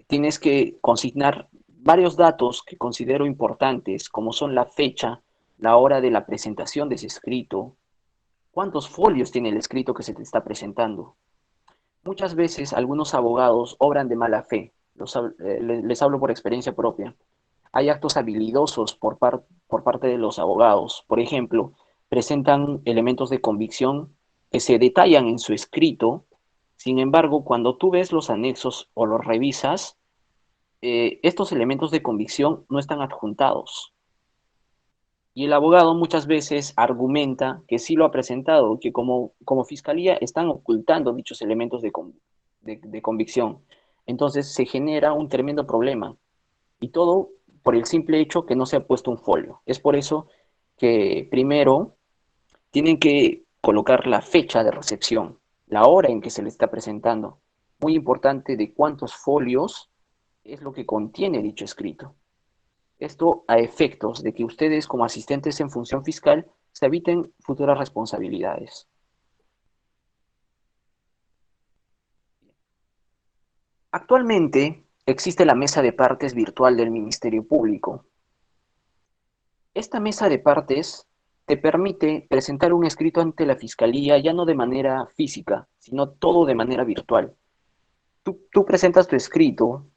tienes que consignar varios datos que considero importantes, como son la fecha, la hora de la presentación de ese escrito, cuántos folios tiene el escrito que se te está presentando. Muchas veces algunos abogados obran de mala fe, les hablo por experiencia propia. Hay actos habilidosos por parte de los abogados. Por ejemplo, presentan elementos de convicción que se detallan en su escrito. Sin embargo, cuando tú ves los anexos o los revisas, estos elementos de convicción no están adjuntados. Y el abogado muchas veces argumenta que sí lo ha presentado, que como fiscalía están ocultando dichos elementos de convicción. Entonces se genera un tremendo problema. Y todo por el simple hecho que no se ha puesto un folio. Es por eso que primero tienen que colocar la fecha de recepción, la hora en que se le está presentando. Muy importante de cuántos folios es lo que contiene dicho escrito. Esto a efectos de que ustedes como asistentes en función fiscal se eviten futuras responsabilidades. Actualmente existe la mesa de partes virtual del Ministerio Público. Esta mesa de partes te permite presentar un escrito ante la Fiscalía ya no de manera física, sino todo de manera virtual. Tú presentas tu escrito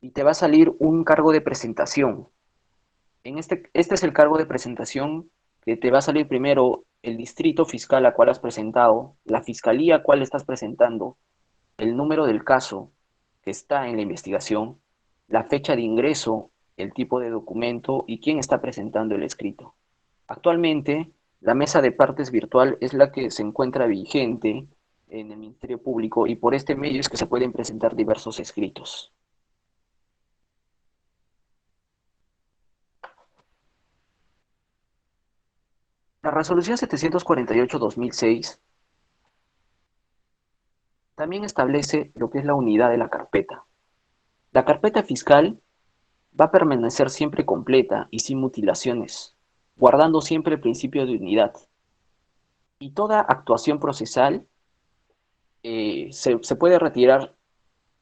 y te va a salir un cargo de presentación. Este es el cargo de presentación que te va a salir primero el distrito fiscal a cual has presentado, la fiscalía a cual estás presentando, el número del caso que está en la investigación, la fecha de ingreso, el tipo de documento y quién está presentando el escrito. Actualmente, la mesa de partes virtual es la que se encuentra vigente en el Ministerio Público y por este medio es que se pueden presentar diversos escritos. La resolución 748-2006 también establece lo que es la unidad de la carpeta. La carpeta fiscal va a permanecer siempre completa y sin mutilaciones, guardando siempre el principio de unidad. Y toda actuación procesal se puede retirar,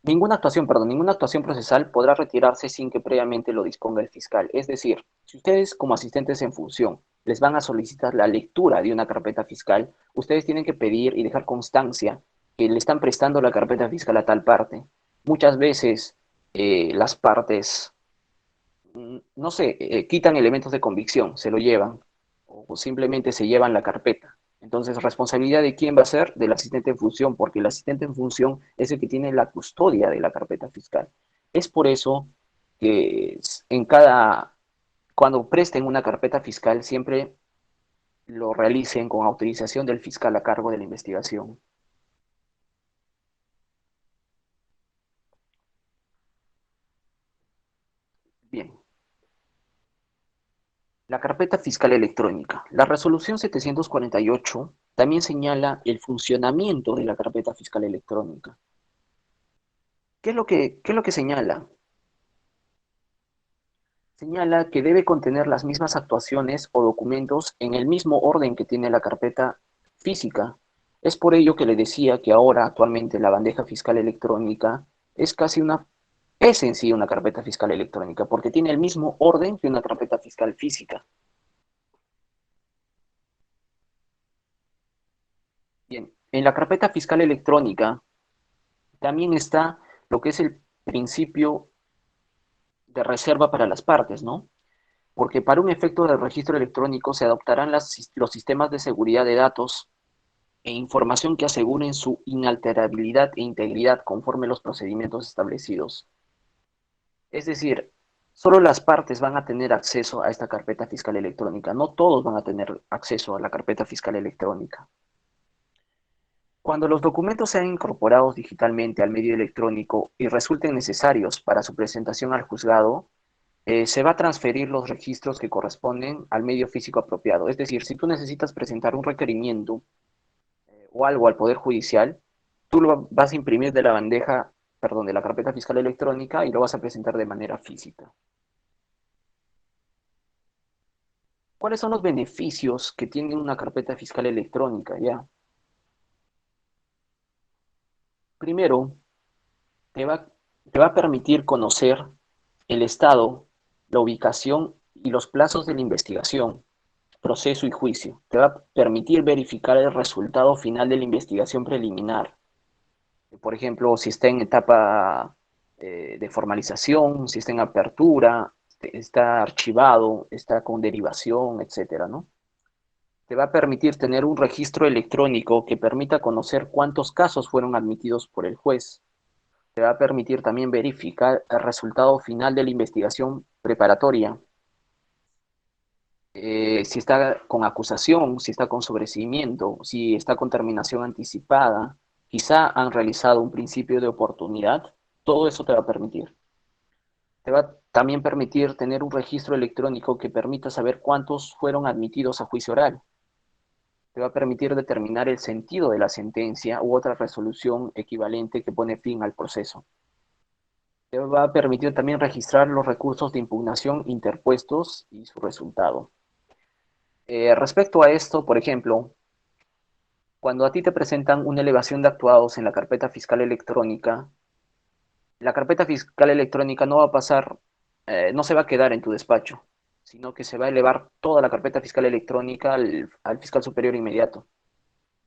ninguna actuación procesal podrá retirarse sin que previamente lo disponga el fiscal. Es decir, si ustedes como asistentes en función les van a solicitar la lectura de una carpeta fiscal, ustedes tienen que pedir y dejar constancia que le están prestando la carpeta fiscal a tal parte. Muchas veces las partes no sé, quitan elementos de convicción, se lo llevan, o simplemente se llevan la carpeta. Entonces, responsabilidad de quién va a ser del asistente en función, porque el asistente en función es el que tiene la custodia de la carpeta fiscal. Es por eso que cuando presten una carpeta fiscal, siempre lo realicen con autorización del fiscal a cargo de la investigación. Bien, la carpeta fiscal electrónica. La resolución 748 también señala el funcionamiento de la carpeta fiscal electrónica. ¿Qué es lo que señala? Señala que debe contener las mismas actuaciones o documentos en el mismo orden que tiene la carpeta física. Es por ello que le decía que ahora, actualmente, la bandeja fiscal electrónica es es en sí una carpeta fiscal electrónica, porque tiene el mismo orden que una carpeta fiscal física. Bien, en la carpeta fiscal electrónica también está lo que es el principio de reserva para las partes, ¿no? Porque para un efecto de registro electrónico se adoptarán los sistemas de seguridad de datos e información que aseguren su inalterabilidad e integridad conforme los procedimientos establecidos. Es decir, solo las partes van a tener acceso a esta carpeta fiscal electrónica, no todos van a tener acceso a la carpeta fiscal electrónica. Cuando los documentos sean incorporados digitalmente al medio electrónico y resulten necesarios para su presentación al juzgado, se va a transferir los registros que corresponden al medio físico apropiado. Es decir, si tú necesitas presentar un requerimiento o algo al Poder Judicial, tú lo vas a imprimir de la bandeja, perdón, de la carpeta fiscal electrónica y lo vas a presentar de manera física. ¿Cuáles son los beneficios que tiene una carpeta fiscal electrónica? Ya, primero, te va, te va a permitir conocer el estado, la ubicación y los plazos de la investigación, proceso y juicio. Te va a permitir verificar el resultado final de la investigación preliminar. Por ejemplo, si está en etapa de formalización, si está en apertura, está archivado, está con derivación, etcétera, ¿no? Te va a permitir tener un registro electrónico que permita conocer cuántos casos fueron admitidos por el juez. Te va a permitir también verificar el resultado final de la investigación preparatoria. Si está con acusación, si está con sobreseimiento, si está con terminación anticipada, quizá han realizado un principio de oportunidad, todo eso te va a permitir. Te va a también permitir tener un registro electrónico que permita saber cuántos fueron admitidos a juicio oral. Te va a permitir determinar el sentido de la sentencia u otra resolución equivalente que pone fin al proceso. Te va a permitir también registrar los recursos de impugnación interpuestos y su resultado. Respecto a esto, por ejemplo, cuando a ti te presentan una elevación de actuados en la carpeta fiscal electrónica no va a pasar, no se va a quedar en tu despacho, sino que se va a elevar toda la carpeta fiscal electrónica al fiscal superior inmediato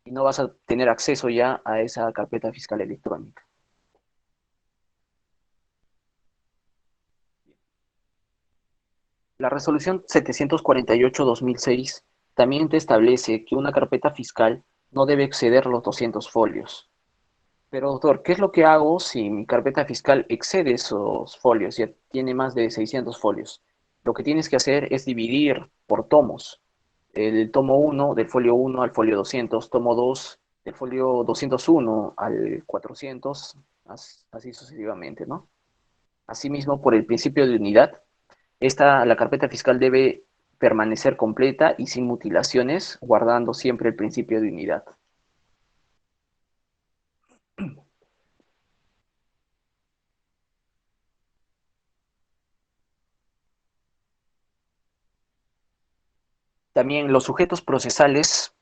y no vas a tener acceso ya a esa carpeta fiscal electrónica. La resolución 748-2006 también te establece que una carpeta fiscal no debe exceder los 200 folios. Pero doctor, ¿qué es lo que hago si mi carpeta fiscal excede esos folios? Ya tiene más de 600 folios. Lo que tienes que hacer es dividir por tomos. El tomo 1 del folio 1 al folio 200, tomo 2 del folio 201 al 400, así sucesivamente, ¿no? Asimismo, por el principio de unidad, la carpeta fiscal debe permanecer completa y sin mutilaciones, guardando siempre el principio de unidad. También los sujetos procesales,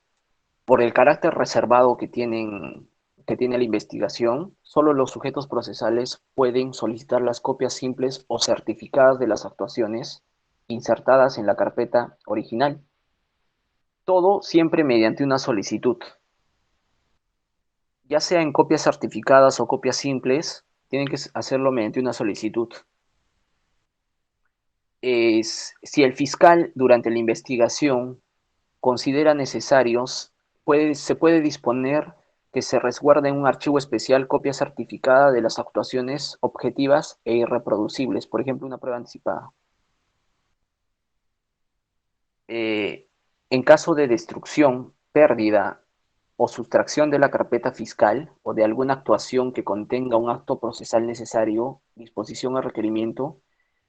por el carácter reservado que tiene la investigación, solo los sujetos procesales pueden solicitar las copias simples o certificadas de las actuaciones insertadas en la carpeta original. Todo siempre mediante una solicitud. Ya sea en copias certificadas o copias simples, tienen que hacerlo mediante una solicitud. Si el fiscal durante la investigación considera necesarios, se puede disponer que se resguarde en un archivo especial copia certificada de las actuaciones objetivas e irreproducibles, por ejemplo, una prueba anticipada. Eh, en caso de destrucción, pérdida o sustracción de la carpeta fiscal o de alguna actuación que contenga un acto procesal necesario, disposición o requerimiento,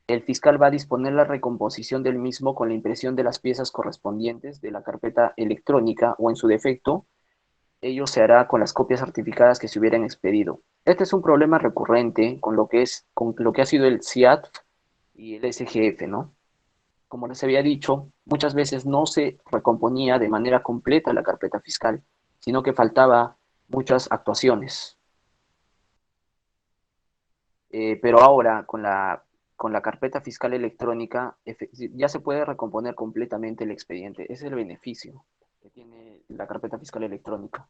el fiscal va a disponer la recomposición del mismo con la impresión de las piezas correspondientes de la carpeta electrónica o, en su defecto, ello se hará con las copias certificadas que se hubieran expedido. Este es un problema recurrente con lo que ha sido el CIAT y el SGF, ¿no? Como les había dicho, muchas veces no se recomponía de manera completa la carpeta fiscal, sino que faltaba muchas actuaciones. Pero ahora, con la carpeta fiscal electrónica, ya se puede recomponer completamente el expediente. Ese es el beneficio que tiene la carpeta fiscal electrónica.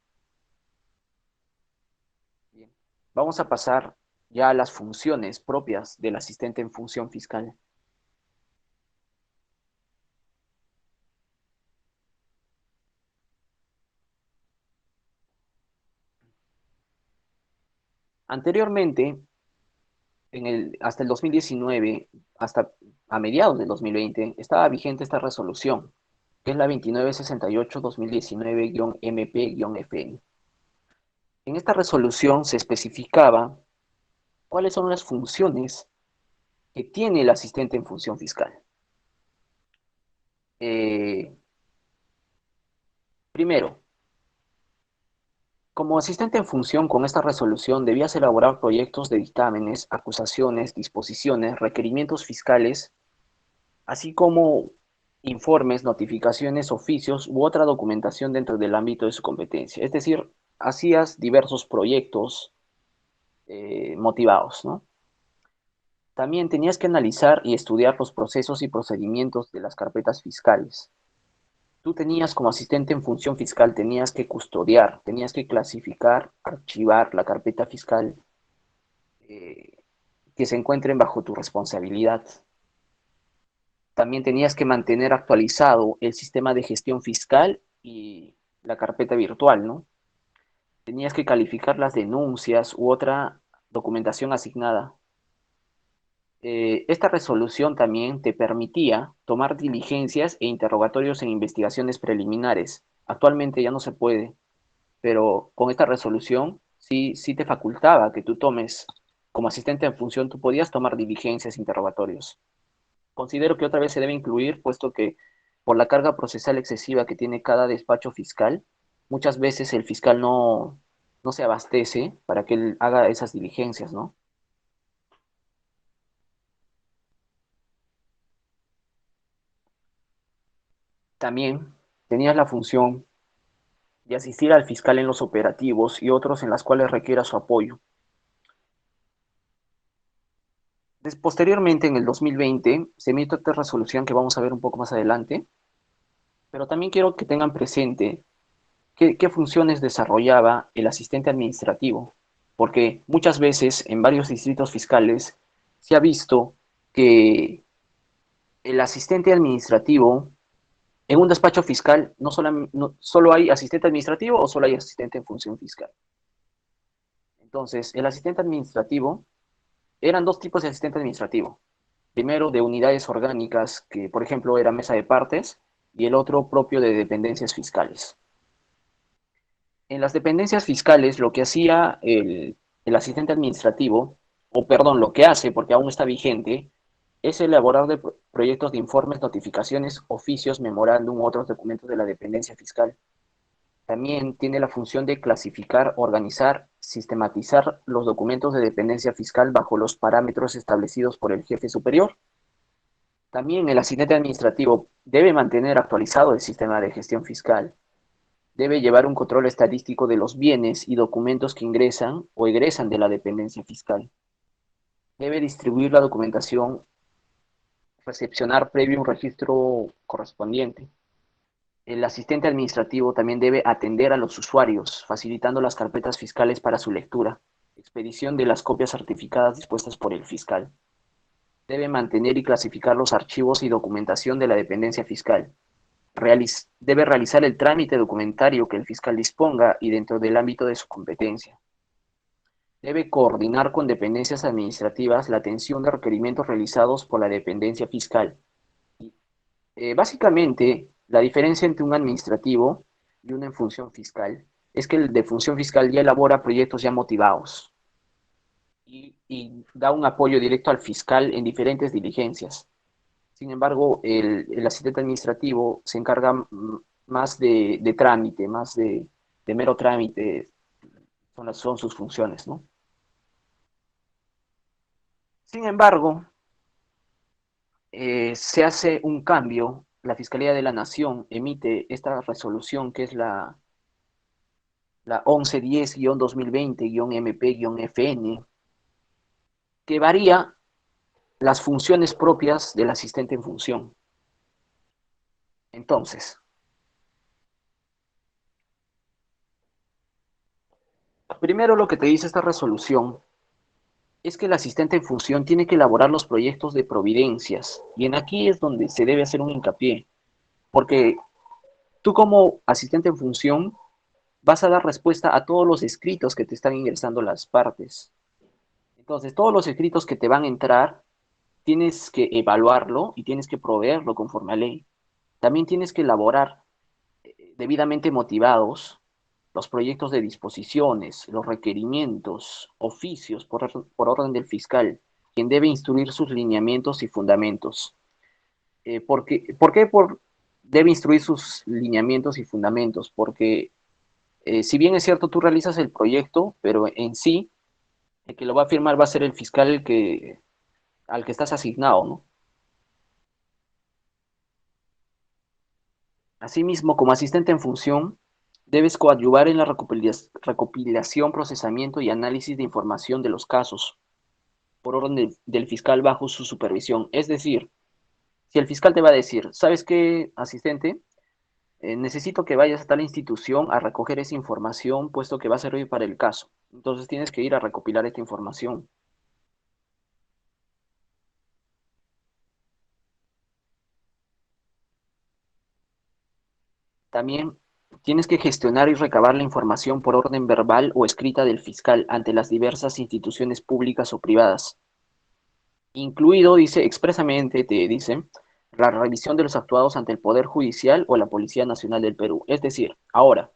Bien. Vamos a pasar ya a las funciones propias del asistente en función fiscal. Anteriormente, hasta el 2019, hasta a mediados del 2020, estaba vigente esta resolución, que es la 2968-2019-MP-FN. En esta resolución se especificaba cuáles son las funciones que tiene el asistente en función fiscal. Eh, Primero, Como asistente en función con esta resolución debías elaborar proyectos de dictámenes, acusaciones, disposiciones, requerimientos fiscales, así como informes, notificaciones, oficios u otra documentación dentro del ámbito de su competencia. Es decir, hacías diversos proyectos motivados, ¿no? También tenías que analizar y estudiar los procesos y procedimientos de las carpetas fiscales. Tú tenías como asistente en función fiscal, tenías que custodiar, tenías que clasificar, archivar la carpeta fiscal eh, que se encuentren bajo tu responsabilidad. También tenías que mantener actualizado el sistema de gestión fiscal y la carpeta virtual, ¿no? Tenías que calificar las denuncias u otra documentación asignada. Esta resolución también te permitía tomar diligencias e interrogatorios en investigaciones preliminares. Actualmente ya no se puede, pero con esta resolución sí te facultaba que tú tomes, como asistente en función, tú podías tomar diligencias, interrogatorios. Considero que otra vez se debe incluir, puesto que por la carga procesal excesiva que tiene cada despacho fiscal, muchas veces el fiscal no se abastece para que él haga esas diligencias, ¿no? También tenías la función de asistir al fiscal en los operativos y otros en las cuales requiera su apoyo. Posteriormente, en el 2020, se emite esta resolución que vamos a ver un poco más adelante, pero también quiero que tengan presente qué funciones desarrollaba el asistente administrativo, porque muchas veces en varios distritos fiscales se ha visto que el asistente administrativo en un despacho fiscal no solo hay asistente administrativo o solo hay asistente en función fiscal. Entonces, el asistente administrativo eran dos tipos de asistente administrativo. Primero de unidades orgánicas, que por ejemplo era mesa de partes, y el otro propio de dependencias fiscales. En las dependencias fiscales lo que hacía el asistente administrativo, o perdón, lo que hace, porque aún está vigente, es elaborar proyectos de informes, notificaciones, oficios, memorándum u otros documentos de la dependencia fiscal. También tiene la función de clasificar, organizar, sistematizar los documentos de dependencia fiscal bajo los parámetros establecidos por el jefe superior. También el asistente administrativo debe mantener actualizado el sistema de gestión fiscal, debe llevar un control estadístico de los bienes y documentos que ingresan o egresan de la dependencia fiscal, debe distribuir la documentación, recepcionar previo un registro correspondiente. El asistente administrativo también debe atender a los usuarios, facilitando las carpetas fiscales para su lectura, expedición de las copias certificadas dispuestas por el fiscal. Debe mantener y clasificar los archivos y documentación de la dependencia fiscal. Debe realizar el trámite documentario que el fiscal disponga y dentro del ámbito de su competencia. Debe coordinar con dependencias administrativas la atención de requerimientos realizados por la dependencia fiscal. Básicamente, la diferencia entre un administrativo y uno en función fiscal es que el de función fiscal ya elabora proyectos ya motivados y da un apoyo directo al fiscal en diferentes diligencias. Sin embargo, el asistente administrativo se encarga más de trámite, más de mero trámite, son sus funciones, ¿no? Sin embargo, se hace un cambio, la Fiscalía de la Nación emite esta resolución que es la 1110-2020-MP-FN, que varía las funciones propias del asistente en función. Entonces, primero lo que te dice esta resolución es que el asistente en función tiene que elaborar los proyectos de providencias, y en aquí es donde se debe hacer un hincapié, porque tú como asistente en función vas a dar respuesta a todos los escritos que te están ingresando las partes. Entonces, todos los escritos que te van a entrar, tienes que evaluarlo y tienes que proveerlo conforme a ley. También tienes que elaborar debidamente motivados los proyectos de disposiciones, los requerimientos, oficios por orden del fiscal, quien debe instruir sus lineamientos y fundamentos. ¿Por qué debe instruir sus lineamientos y fundamentos? Porque Si bien es cierto, tú realizas el proyecto, pero en sí, el que lo va a firmar va a ser el fiscal al que estás asignado, ¿no? Asimismo, como asistente en función, debes coadyuvar en la recopilación, procesamiento y análisis de información de los casos por orden del fiscal bajo su supervisión. Es decir, si el fiscal te va a decir, ¿sabes qué, asistente? Necesito que vayas a tal institución a recoger esa información, puesto que va a servir para el caso. Entonces tienes que ir a recopilar esta información. También tienes que gestionar y recabar la información por orden verbal o escrita del fiscal ante las diversas instituciones públicas o privadas. Incluido, dice expresamente, te dice, la revisión de los actuados ante el Poder Judicial o la Policía Nacional del Perú. Es decir, ahora,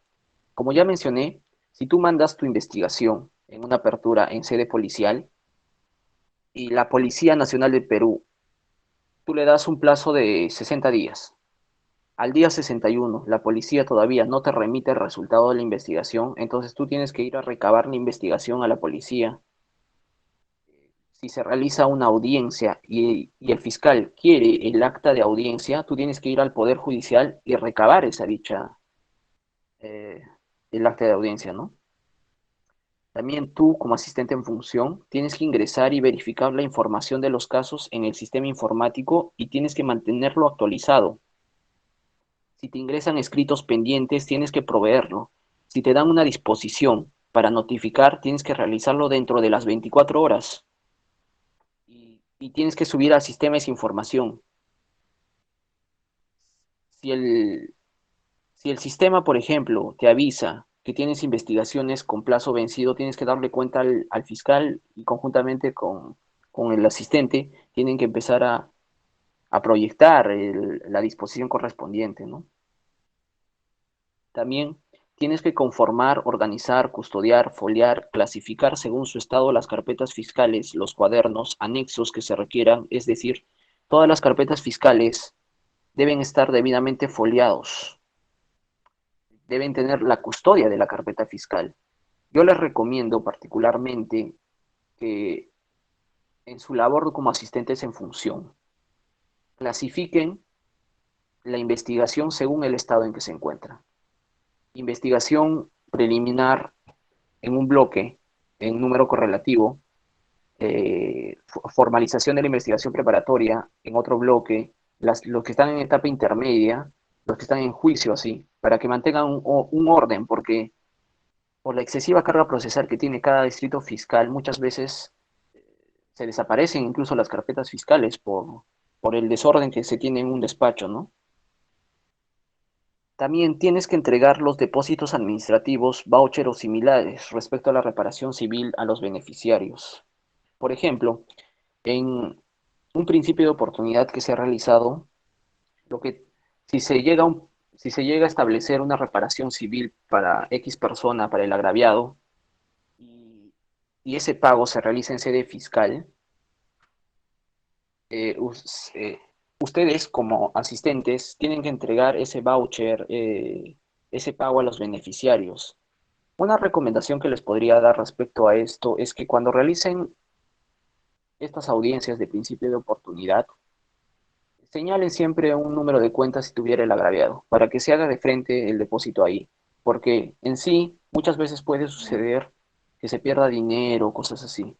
como ya mencioné, si tú mandas tu investigación en una apertura en sede policial y la Policía Nacional del Perú, tú le das un plazo de 60 días. Al día 61, la policía todavía no te remite el resultado de la investigación, entonces tú tienes que ir a recabar la investigación a la policía. Si se realiza una audiencia y el fiscal quiere el acta de audiencia, tú tienes que ir al Poder Judicial y recabar eh, el acta de audiencia, ¿no? También tú, como asistente en función, tienes que ingresar y verificar la información de los casos en el sistema informático y tienes que mantenerlo actualizado. Si te ingresan escritos pendientes, tienes que proveerlo. Si te dan una disposición para notificar, tienes que realizarlo dentro de las 24 horas y tienes que subir al sistema esa información. Si el, si el sistema, por ejemplo, te avisa que tienes investigaciones con plazo vencido, tienes que darle cuenta al fiscal y conjuntamente con el asistente tienen que empezar a proyectar la disposición correspondiente, ¿no? También tienes que conformar, organizar, custodiar, foliar, clasificar según su estado las carpetas fiscales, los cuadernos, anexos que se requieran, es decir, todas las carpetas fiscales deben estar debidamente foliados, deben tener la custodia de la carpeta fiscal. Yo les recomiendo particularmente que en su labor como asistentes en función clasifiquen la investigación según el estado en que se encuentra. Investigación preliminar en un bloque, en número correlativo, formalización de la investigación preparatoria en otro bloque, los que están en etapa intermedia, los que están en juicio, así, para que mantengan un orden, porque por la excesiva carga procesal que tiene cada distrito fiscal, muchas veces se desaparecen incluso las carpetas fiscales por el desorden que se tiene en un despacho, ¿no? También tienes que entregar los depósitos administrativos, voucher o similares respecto a la reparación civil a los beneficiarios. Por ejemplo, en un principio de oportunidad que se ha realizado, lo que si se llega a si se llega a establecer una reparación civil para X persona, para el agraviado, y, y ese pago se realiza en sede fiscal, eh, us- eh, ustedes como asistentes tienen que entregar ese voucher, ese pago a los beneficiarios. Una recomendación que les podría dar respecto a esto es que cuando realicen estas audiencias de principio de oportunidad, señalen siempre un número de cuenta si tuviera el agraviado, para que se haga de frente el depósito ahí, porque en sí muchas veces puede suceder que se pierda dinero, cosas así.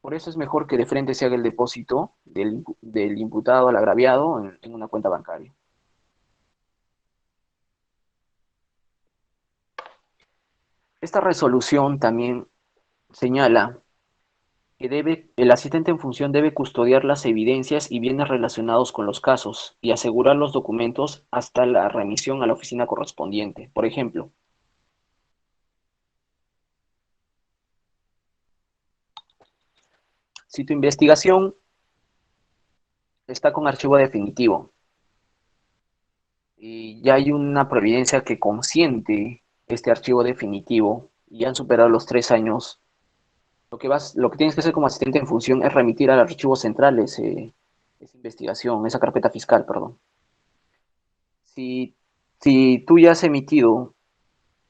Por eso es mejor que de frente se haga el depósito del imputado al agraviado en una cuenta bancaria. Esta resolución también señala que el asistente en función debe custodiar las evidencias y bienes relacionados con los casos y asegurar los documentos hasta la remisión a la oficina correspondiente. Por ejemplo, si tu investigación está con archivo definitivo y ya hay una providencia que consiente este archivo definitivo y han superado los 3 años, lo que tienes que hacer como asistente en función es remitir al archivo central esa investigación, esa carpeta fiscal, perdón. Si, si tú ya has emitido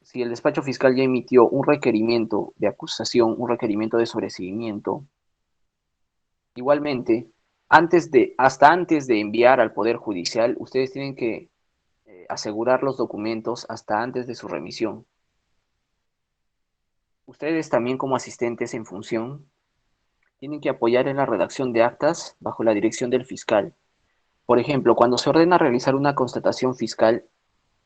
si el despacho fiscal ya emitió un requerimiento de acusación, un requerimiento de sobreseimiento, igualmente, hasta antes de enviar al Poder Judicial, ustedes tienen que asegurar los documentos hasta antes de su remisión. Ustedes también como asistentes en función tienen que apoyar en la redacción de actas bajo la dirección del fiscal. Por ejemplo, cuando se ordena realizar una constatación fiscal,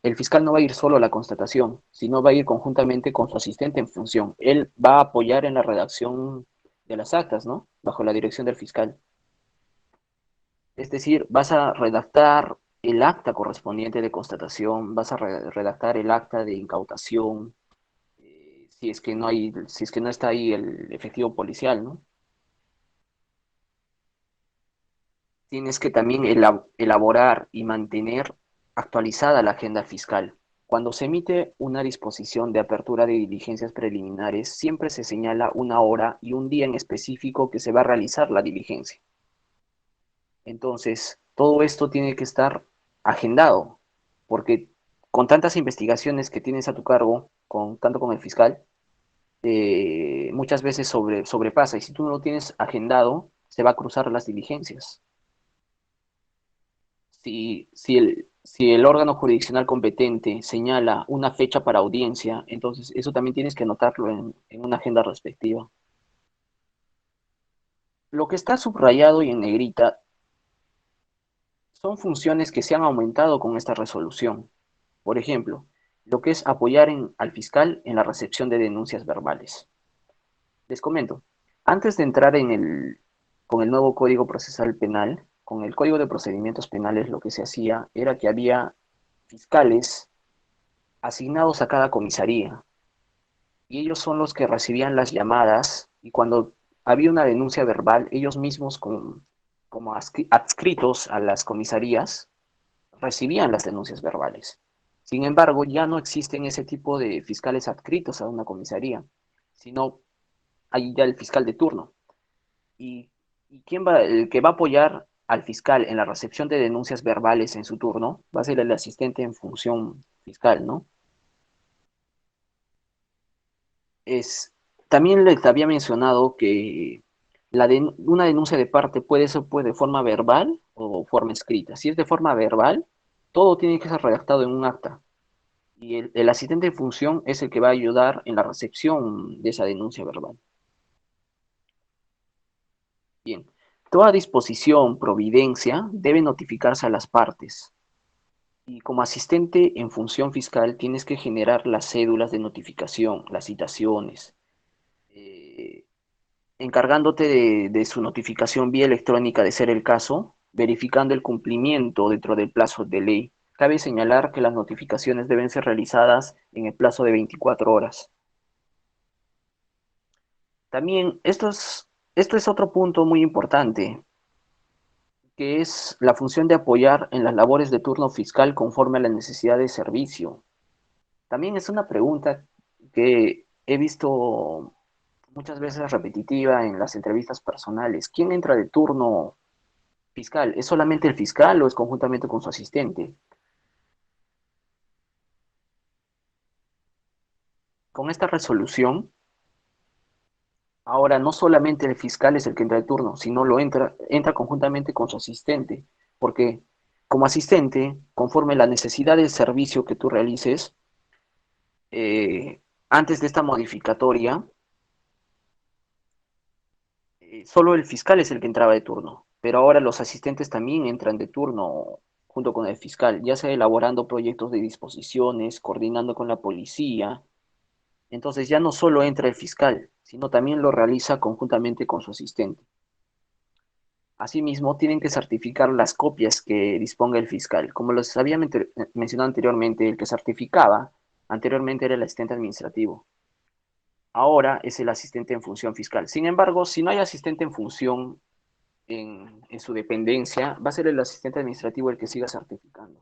el fiscal no va a ir solo a la constatación, sino va a ir conjuntamente con su asistente en función. Él va a apoyar en la redacción de las actas, ¿no? Bajo la dirección del fiscal. Es decir, vas a redactar el acta correspondiente de constatación, vas a redactar el acta de incautación, si es que no está ahí el efectivo policial, ¿no? Tienes que también elaborar y mantener actualizada la agenda fiscal. Cuando se emite una disposición de apertura de diligencias preliminares, siempre se señala una hora y un día en específico que se va a realizar la diligencia. Entonces, todo esto tiene que estar agendado, porque con tantas investigaciones que tienes a tu cargo, tanto con el fiscal, muchas veces sobrepasa, y si tú no lo tienes agendado, se va a cruzar las diligencias. Si el órgano jurisdiccional competente señala una fecha para audiencia, entonces eso también tienes que anotarlo en una agenda respectiva. Lo que está subrayado y en negrita son funciones que se han aumentado con esta resolución. Por ejemplo, lo que es apoyar al fiscal en la recepción de denuncias verbales. Les comento, antes de entrar con el nuevo Código Procesal Penal, con el Código de Procedimientos Penales, lo que se hacía era que había fiscales asignados a cada comisaría, y ellos son los que recibían las llamadas, y cuando había una denuncia verbal, ellos mismos como adscritos a las comisarías recibían las denuncias verbales. Sin embargo, ya no existen ese tipo de fiscales adscritos a una comisaría, sino hay ya el fiscal de turno. ¿Y, el que va a apoyar al fiscal en la recepción de denuncias verbales en su turno? Va a ser el asistente en función fiscal, ¿no? es, También les había mencionado que una denuncia de parte puede ser de forma verbal o forma escrita. Si es de forma verbal, todo tiene que ser redactado en un acta. Y el asistente de función es el que va a ayudar en la recepción de esa denuncia verbal. Bien, toda disposición, providencia, debe notificarse a las partes. Y como asistente en función fiscal, tienes que generar las cédulas de notificación, las citaciones, eh, encargándote de su notificación vía electrónica de ser el caso, verificando el cumplimiento dentro del plazo de ley. Cabe señalar que las notificaciones deben ser realizadas en el plazo de 24 horas. También esto es otro punto muy importante, que es la función de apoyar en las labores de turno fiscal conforme a la necesidad de servicio. También es una pregunta que he visto muchas veces repetitiva en las entrevistas personales. ¿Quién entra de turno fiscal? ¿Es solamente el fiscal o es conjuntamente con su asistente? Con esta resolución, ahora no solamente el fiscal es el que entra de turno, sino entra conjuntamente con su asistente, porque como asistente, conforme la necesidad del servicio que tú realices, antes de esta modificatoria, solo el fiscal es el que entraba de turno, pero ahora los asistentes también entran de turno junto con el fiscal, ya sea elaborando proyectos de disposiciones, coordinando con la policía. Entonces ya no solo entra el fiscal, sino también lo realiza conjuntamente con su asistente. Asimismo, tienen que certificar las copias que disponga el fiscal. Como les había mencionado anteriormente, el que certificaba anteriormente era el asistente administrativo. Ahora es el asistente en función fiscal. Sin embargo, si no hay asistente en función en su dependencia, va a ser el asistente administrativo el que siga certificando.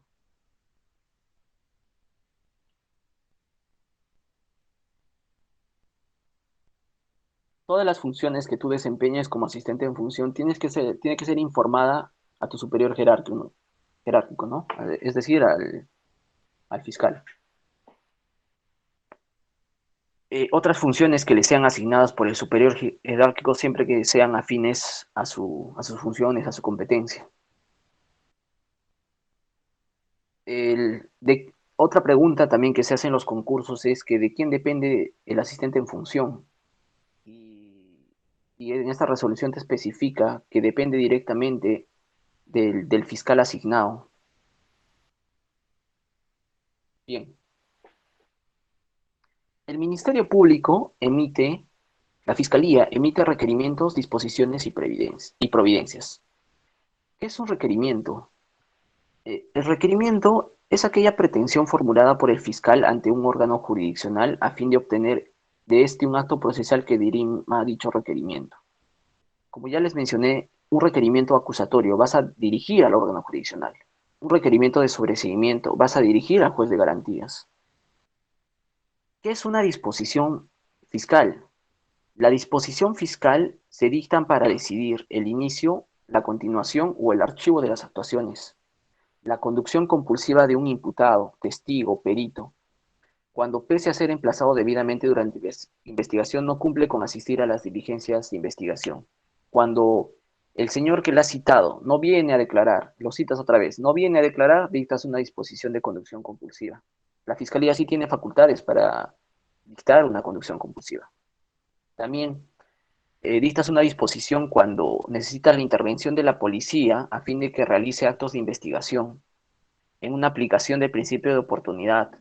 Todas las funciones que tú desempeñes como asistente en función tiene que ser informada a tu superior jerárquico, ¿no? Es decir, al fiscal. Otras funciones que le sean asignadas por el superior jerárquico siempre que sean afines a sus funciones, a su competencia. Otra pregunta también que se hace en los concursos es que de quién depende el asistente en función. Y en esta resolución te especifica que depende directamente del fiscal asignado. Bien, el Ministerio Público emite, la Fiscalía emite requerimientos, disposiciones y providencias. ¿Qué es un requerimiento? El requerimiento es aquella pretensión formulada por el fiscal ante un órgano jurisdiccional a fin de obtener de este un acto procesal que dirima dicho requerimiento. Como ya les mencioné, un requerimiento acusatorio vas a dirigir al órgano jurisdiccional. Un requerimiento de sobreseimiento vas a dirigir al juez de garantías. ¿Qué es una disposición fiscal? La disposición fiscal se dictan para decidir el inicio, la continuación o el archivo de las actuaciones. La conducción compulsiva de un imputado, testigo, perito, cuando pese a ser emplazado debidamente durante investigación no cumple con asistir a las diligencias de investigación. Cuando el señor que le ha citado no viene a declarar, lo citas otra vez, no viene a declarar, dictas una disposición de conducción compulsiva. La Fiscalía sí tiene facultades para dictar una conducción compulsiva. También dictas una disposición cuando necesitas la intervención de la policía a fin de que realice actos de investigación en una aplicación del principio de oportunidad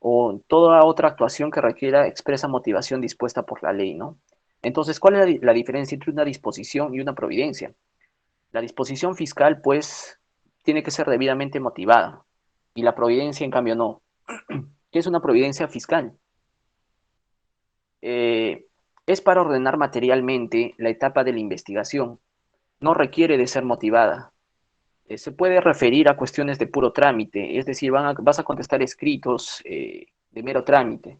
o toda otra actuación que requiera expresa motivación dispuesta por la ley, ¿no? Entonces, ¿cuál es la diferencia entre una disposición y una providencia? La disposición fiscal, pues, tiene que ser debidamente motivada y la providencia, en cambio, no. ¿Qué es una providencia fiscal? Eh, es para ordenar materialmente la etapa de la investigación. No requiere de ser motivada. Se puede referir a cuestiones de puro trámite, es decir, vas a contestar escritos de mero trámite.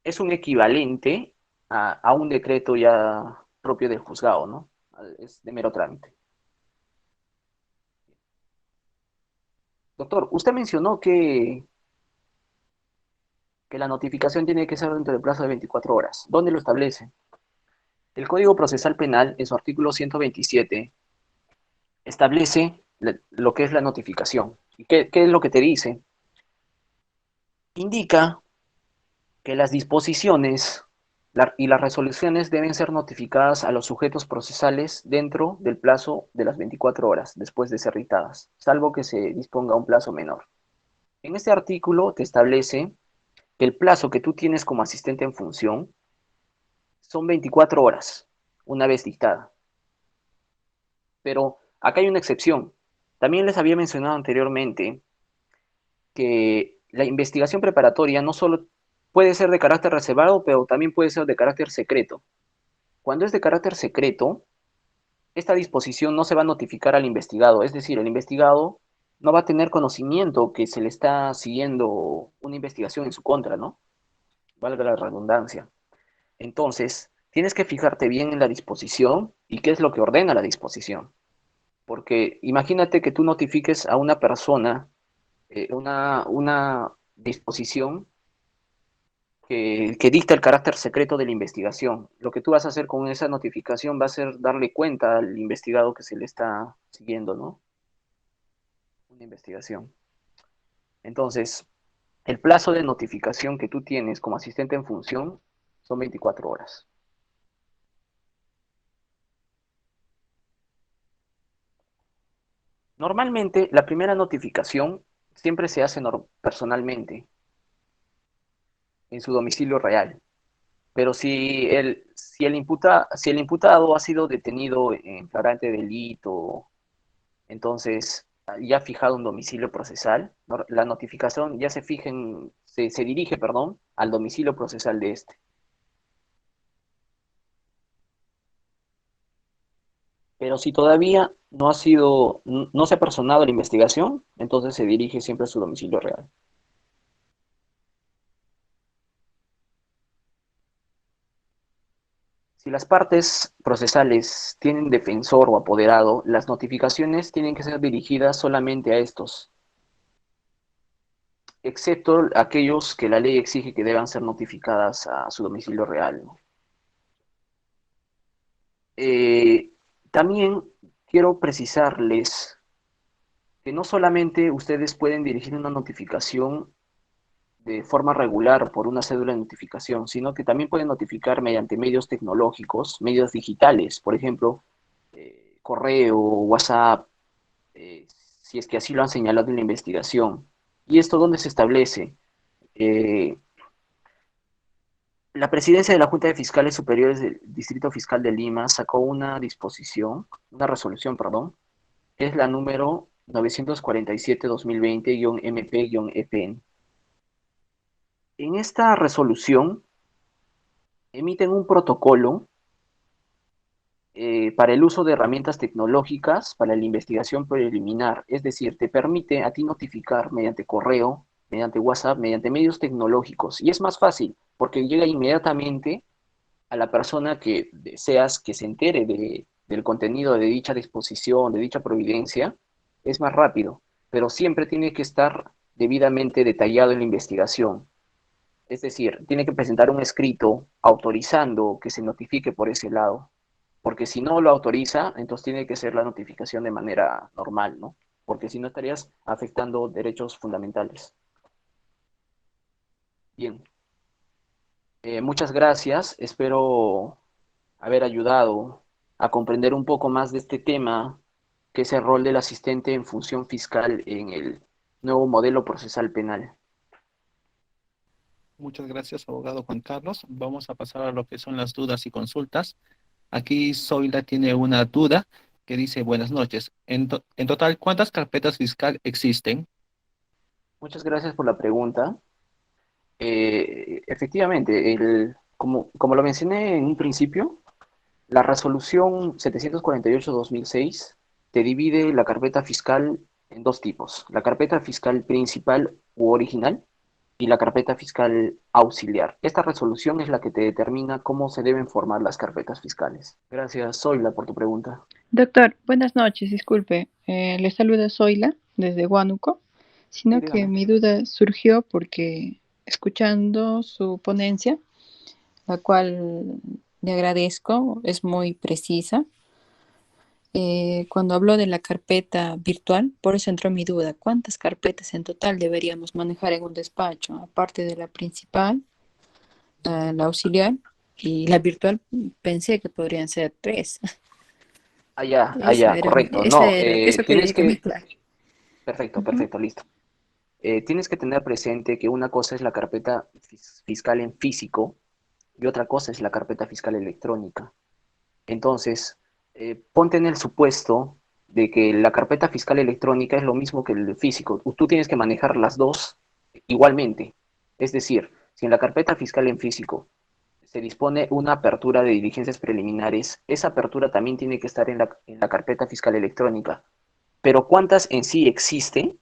Es un equivalente a un decreto ya propio del juzgado, ¿no? Es de mero trámite. Doctor, usted mencionó que la notificación tiene que ser dentro del plazo de 24 horas. ¿Dónde lo establece? El Código Procesal Penal, en su artículo 127, establece lo que es la notificación. ¿Y qué es lo que te dice? Indica que las disposiciones y las resoluciones deben ser notificadas a los sujetos procesales dentro del plazo de las 24 horas después de ser dictadas, salvo que se disponga un plazo menor. En este artículo te establece que el plazo que tú tienes como asistente en función son 24 horas una vez dictada. Pero acá hay una excepción. También les había mencionado anteriormente que la investigación preparatoria no solo puede ser de carácter reservado, pero también puede ser de carácter secreto. Cuando es de carácter secreto, esta disposición no se va a notificar al investigado, es decir, el investigado no va a tener conocimiento que se le está siguiendo una investigación en su contra, ¿no? Valga la redundancia. Entonces, tienes que fijarte bien en la disposición y qué es lo que ordena la disposición. Porque imagínate que tú notifiques a una persona una disposición que dicta el carácter secreto de la investigación. Lo que tú vas a hacer con esa notificación va a ser darle cuenta al investigado que se le está siguiendo, ¿no? Una investigación. Entonces, el plazo de notificación que tú tienes como asistente en función son 24 horas. Normalmente, la primera notificación siempre se hace personalmente en su domicilio real. Pero si el imputado ha sido detenido en flagrante delito, entonces ya ha fijado un domicilio procesal, la notificación ya se dirige, perdón, al domicilio procesal de este. Pero si todavía no se ha personado la investigación, entonces se dirige siempre a su domicilio real. Si las partes procesales tienen defensor o apoderado, las notificaciones tienen que ser dirigidas solamente a estos. excepto aquellos que la ley exige que deban ser notificadas a su domicilio real, ¿no? Eh, También quiero precisarles que no solamente ustedes pueden dirigir una notificación de forma regular por una cédula de notificación, sino que también pueden notificar mediante medios tecnológicos, medios digitales, por ejemplo, correo, WhatsApp, eh, si es que así lo han señalado en la investigación. ¿Y esto dónde se establece? Eh, la presidencia de la Junta de Fiscales Superiores del Distrito Fiscal de Lima sacó una disposición, una resolución, perdón, que es la número 947-2020-MP-EPN. En esta resolución emiten un protocolo para el uso de herramientas tecnológicas para la investigación preliminar, es decir, te permite a ti notificar mediante correo, mediante WhatsApp, mediante medios tecnológicos, y es más fácil porque llega inmediatamente a la persona que deseas que se entere del contenido de dicha disposición, de dicha providencia, es más rápido, pero siempre tiene que estar debidamente detallado en la investigación. Es decir, tiene que presentar un escrito autorizando que se notifique por ese lado, porque si no lo autoriza, entonces tiene que ser la notificación de manera normal, ¿no? Porque si no estarías afectando derechos fundamentales. Bien, muchas gracias. Espero haber ayudado a comprender un poco más de este tema, que es el rol del asistente en función fiscal en el nuevo modelo procesal penal. Muchas gracias, abogado Juan Carlos. Vamos a pasar a lo que son las dudas y consultas. Aquí Zoila tiene una duda que dice, buenas noches. En total, ¿cuántas carpetas fiscal existen? Muchas gracias por la pregunta. Efectivamente, como lo mencioné en un principio, la resolución 748-2006 te divide la carpeta fiscal en dos tipos: la carpeta fiscal principal u original y la carpeta fiscal auxiliar. Esta resolución es la que te determina cómo se deben formar las carpetas fiscales. Gracias, Zoila, por tu pregunta. Doctor, buenas noches, disculpe. Le saluda Zoila desde Huánuco, Sí, sino que dígame. mi duda surgió porque escuchando su ponencia, la cual le agradezco, es muy precisa. Cuando habló de la carpeta virtual, por eso entró mi duda, ¿cuántas carpetas en total deberíamos manejar en un despacho? Aparte de la principal, la auxiliar y la virtual, pensé que podrían ser tres. Allá, allá, correcto. No, Eso quería tienes que me que... aclare. Perfecto, Ujú. perfecto, listo. Tienes que tener presente que una cosa es la carpeta fiscal en físico y otra cosa es la carpeta fiscal electrónica. Entonces, ponte en el supuesto de que la carpeta fiscal electrónica es lo mismo que el físico. Tú tienes que manejar las dos igualmente. Es decir, si en la carpeta fiscal en físico se dispone una apertura de diligencias preliminares, esa apertura también tiene que estar en la carpeta fiscal electrónica. Pero ¿cuántas en sí existen?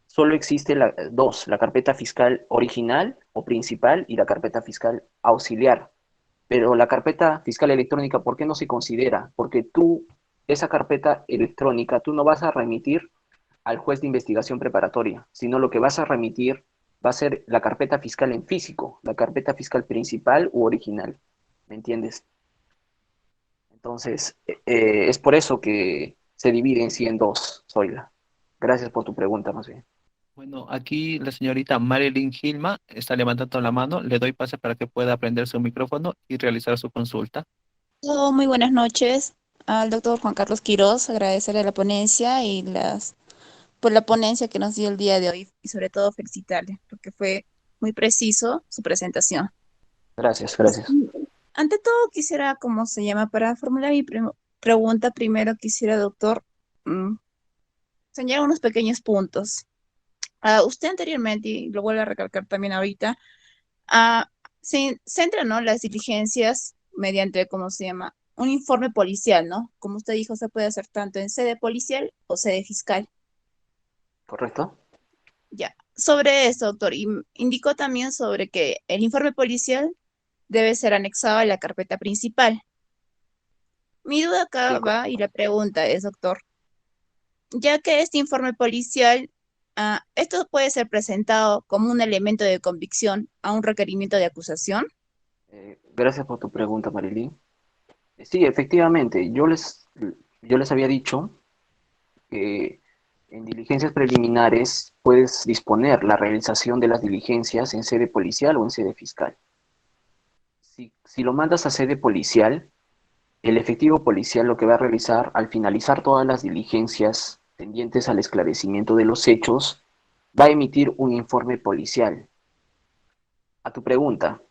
Solo existe dos: la carpeta fiscal original o principal y la carpeta fiscal auxiliar. Pero la carpeta fiscal electrónica, ¿por qué no se considera? Porque tú, esa carpeta electrónica, tú no vas a remitir al juez de investigación preparatoria, sino lo que vas a remitir va a ser la carpeta fiscal en físico, la carpeta fiscal principal u original. ¿Me entiendes? Entonces, es por eso que se divide en sí en dos, Zoila. Gracias por tu pregunta, más bien. Bueno, aquí la señorita Marilyn Gilma está levantando la mano. Le doy pase para que pueda prender su micrófono y realizar su consulta. Muy buenas noches al doctor Juan Carlos Quirós, agradecerle la ponencia y por la ponencia que nos dio el día de hoy y sobre todo felicitarle porque fue muy preciso su presentación. Gracias, gracias. Ante todo quisiera, ¿cómo se llama? Para formular mi pregunta, primero quisiera, doctor, mm, señalar unos pequeños puntos. Usted anteriormente, y lo vuelvo a recalcar también ahorita, se centra, ¿no? Las diligencias mediante, ¿cómo se llama? Un informe policial, ¿no? Como usted dijo, se puede hacer tanto en sede policial o sede fiscal. ¿Correcto? Ya. Sobre eso, doctor, indicó también sobre que el informe policial debe ser anexado a la carpeta principal. Mi duda acá Sí, va y la pregunta es, doctor, ya que este informe policial Esto puede ser presentado como un elemento de convicción a un requerimiento de acusación. Gracias por tu pregunta, Marilyn. Sí, efectivamente, yo les había dicho que en diligencias preliminares puedes disponer la realización de las diligencias en sede policial o en sede fiscal. Si lo mandas a sede policial, el efectivo policial lo que va a realizar al finalizar todas las diligencias tendientes al esclarecimiento de los hechos, va a emitir un informe policial. A tu pregunta,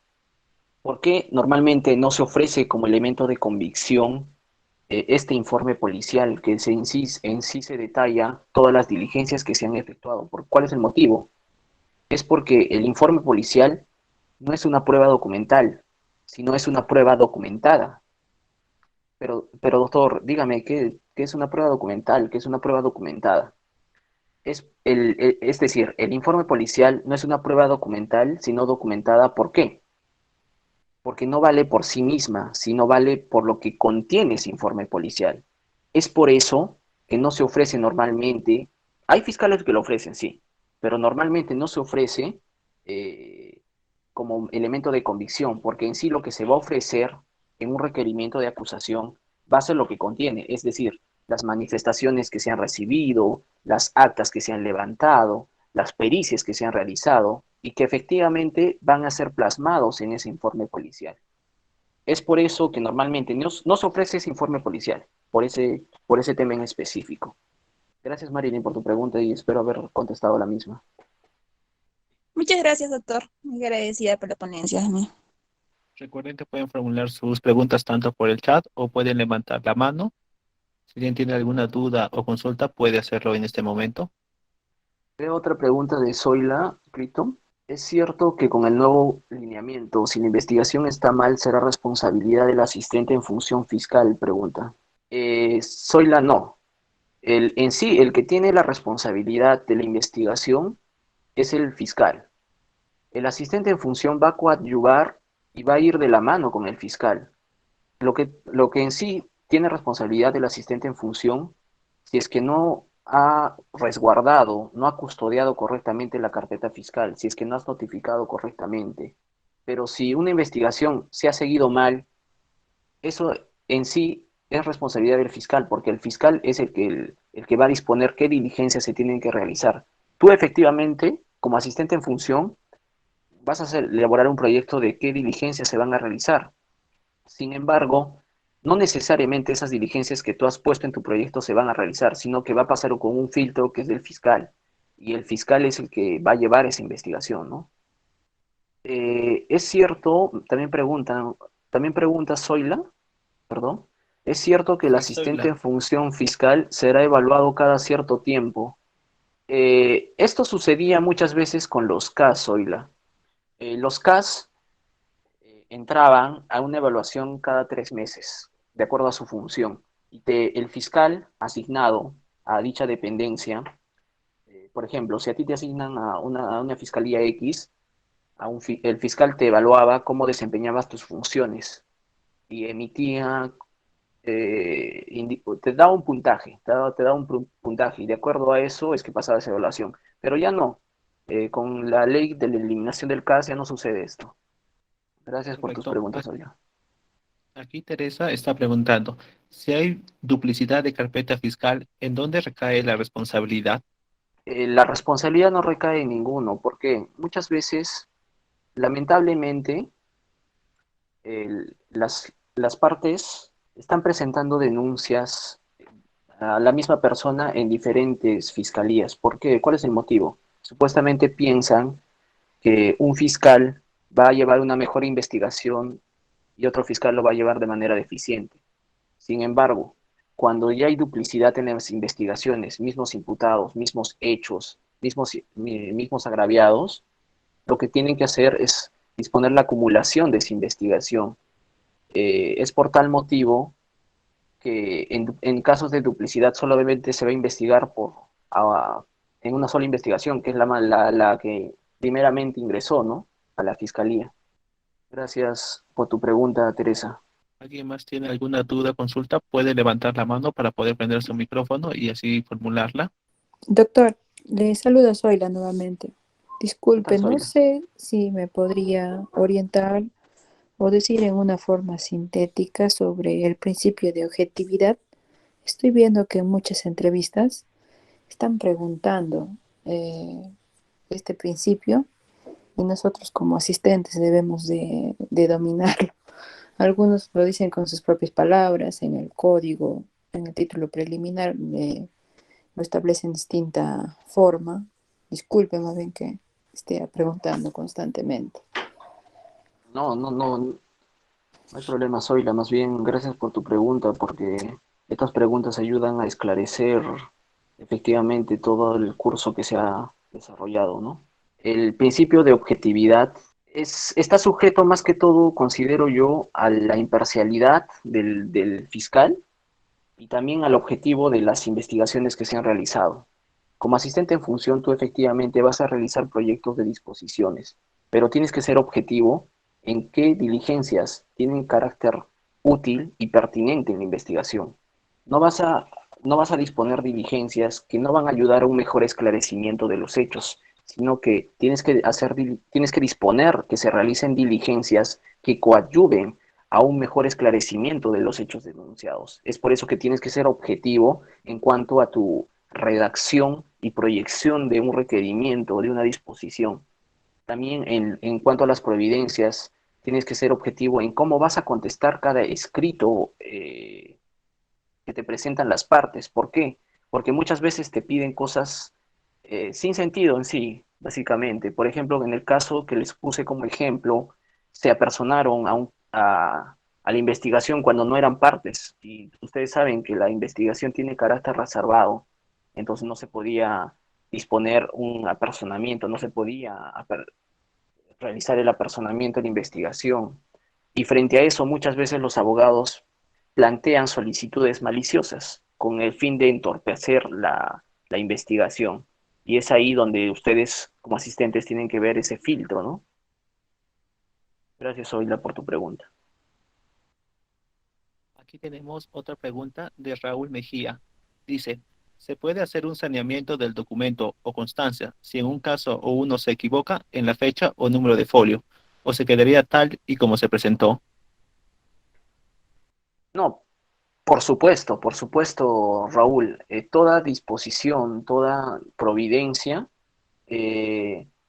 ¿por qué normalmente no se ofrece como elemento de convicción este informe policial que en sí se detalla todas las diligencias que se han efectuado? ¿Cuál es el motivo? Es porque el informe policial no es una prueba documental, sino es una prueba documentada. Pero doctor, dígame, ¿qué es una prueba documental? ¿Qué es una prueba documentada? Es decir, el informe policial no es una prueba documental, sino documentada. ¿Por qué? Porque no vale por sí misma, sino vale por lo que contiene ese informe policial. Es por eso que no se ofrece normalmente, hay fiscales que lo ofrecen, sí, pero normalmente no se ofrece como elemento de convicción, porque en sí lo que se va a ofrecer en un requerimiento de acusación va a ser lo que contiene, es decir, las manifestaciones que se han recibido, las actas que se han levantado, las pericias que se han realizado y que efectivamente van a ser plasmados en ese informe policial. Es por eso que normalmente no se ofrece ese informe policial, por ese tema en específico. Gracias, Marilyn, por tu pregunta y espero haber contestado la misma. Muchas gracias, doctor. Muy agradecida por la ponencia. Recuerden que pueden formular sus preguntas tanto por el chat o pueden levantar la mano. Si alguien tiene alguna duda o consulta, puede hacerlo en este momento. Veo otra pregunta de Zoila Crito. ¿Es cierto que con el nuevo lineamiento, si la investigación está mal, será responsabilidad del asistente en función fiscal? Pregunta. Zoila, no. En sí, el que tiene la responsabilidad de la investigación es el fiscal. El asistente en función va a coadyuvar y va a ir de la mano con el fiscal. Lo que en sí tiene responsabilidad del asistente en función, si es que no ha resguardado, no ha custodiado correctamente la carpeta fiscal, si es que no has notificado correctamente. Pero si una investigación se ha seguido mal, eso en sí es responsabilidad del fiscal, porque el fiscal es el que va a disponer qué diligencias se tienen que realizar. Tú efectivamente, como asistente en función, vas a elaborar un proyecto de qué diligencias se van a realizar. Sin embargo, no necesariamente esas diligencias que tú has puesto en tu proyecto se van a realizar, sino que va a pasar con un filtro que es del fiscal. Y el fiscal es el que va a llevar esa investigación, ¿no? Es cierto, también pregunta Zoila, perdón, ¿es cierto que el Sí, asistente Zoila. en función fiscal será evaluado cada cierto tiempo? Esto sucedía muchas veces con los CAS, Zoila. Los CAS entraban a una evaluación cada 3 meses, de acuerdo a su función. El fiscal asignado a dicha dependencia, por ejemplo, si a ti te asignan a una fiscalía X, el fiscal te evaluaba cómo desempeñabas tus funciones y emitía, te da un puntaje, te da un puntaje y de acuerdo a eso es que pasaba esa evaluación. Pero ya no, con la ley de la eliminación del CAS ya no sucede esto. Gracias por tus Correcto. preguntas, Olga. Aquí Teresa está preguntando, si hay duplicidad de carpeta fiscal, ¿en dónde recae la responsabilidad? La responsabilidad no recae en ninguno, porque muchas veces, lamentablemente, las partes están presentando denuncias a la misma persona en diferentes fiscalías. ¿Por qué? ¿Cuál es el motivo? Supuestamente piensan que un fiscal va a llevar una mejor investigación y otro fiscal lo va a llevar de manera deficiente. Sin embargo, cuando ya hay duplicidad en las investigaciones, mismos imputados, mismos hechos, mismos agraviados, lo que tienen que hacer es disponer la acumulación de esa investigación. Es por tal motivo que en casos de duplicidad solamente se va a investigar en una sola investigación, que es la que primeramente ingresó, ¿no?, a la fiscalía. Gracias por tu pregunta, Teresa. ¿Alguien más tiene alguna duda, consulta? Puede levantar la mano para poder prender su micrófono y así formularla. Doctor, Le saluda Zoila nuevamente. ¿Qué tal, Disculpe, no Zoila? sé si me podría orientar o decir en una forma sintética sobre el principio de objetividad. Estoy viendo que en muchas entrevistas están preguntando eh, este principio y nosotros como asistentes debemos de dominarlo. Algunos lo dicen con sus propias palabras, en el código, en el título preliminar, lo establece en distinta forma. Disculpe más bien que esté preguntando constantemente. No, no, no, no hay problema, Zoila. Más bien, gracias por tu pregunta, porque estas preguntas ayudan a esclarecer efectivamente todo el curso que se ha desarrollado, ¿no? El principio de objetividad está sujeto más que todo, considero yo, a la imparcialidad del fiscal y también al objetivo de las investigaciones que se han realizado. Como asistente en función, tú efectivamente vas a realizar proyectos de disposiciones, pero tienes que ser objetivo en qué diligencias tienen carácter útil y pertinente en la investigación. No vas a, no vas a disponer diligencias que no van a ayudar a un mejor esclarecimiento de los hechos, sino que tienes que disponer que se realicen diligencias que coadyuven a un mejor esclarecimiento de los hechos denunciados. Es por eso que tienes que ser objetivo en cuanto a tu redacción y proyección de un requerimiento, de una disposición. También en cuanto a las providencias, tienes que ser objetivo en cómo vas a contestar cada escrito que te presentan las partes. ¿Por qué? Porque muchas veces te piden cosas sin sentido en sí, básicamente. Por ejemplo, en el caso que les puse como ejemplo, se apersonaron a la investigación cuando no eran partes. Y ustedes saben que la investigación tiene carácter reservado, entonces no se podía disponer un apersonamiento, no se podía realizar el apersonamiento en la investigación. Y frente a eso, muchas veces los abogados plantean solicitudes maliciosas con el fin de entorpecer la investigación. Y es ahí donde ustedes, como asistentes, tienen que ver ese filtro, ¿no? Gracias, Oila, por tu pregunta. Aquí tenemos otra pregunta de Raúl Mejía. Dice, ¿se puede hacer un saneamiento del documento o constancia si en un caso o uno se equivoca en la fecha o número de folio, o se quedaría tal y como se presentó? No, por supuesto, Raúl, toda disposición, toda providencia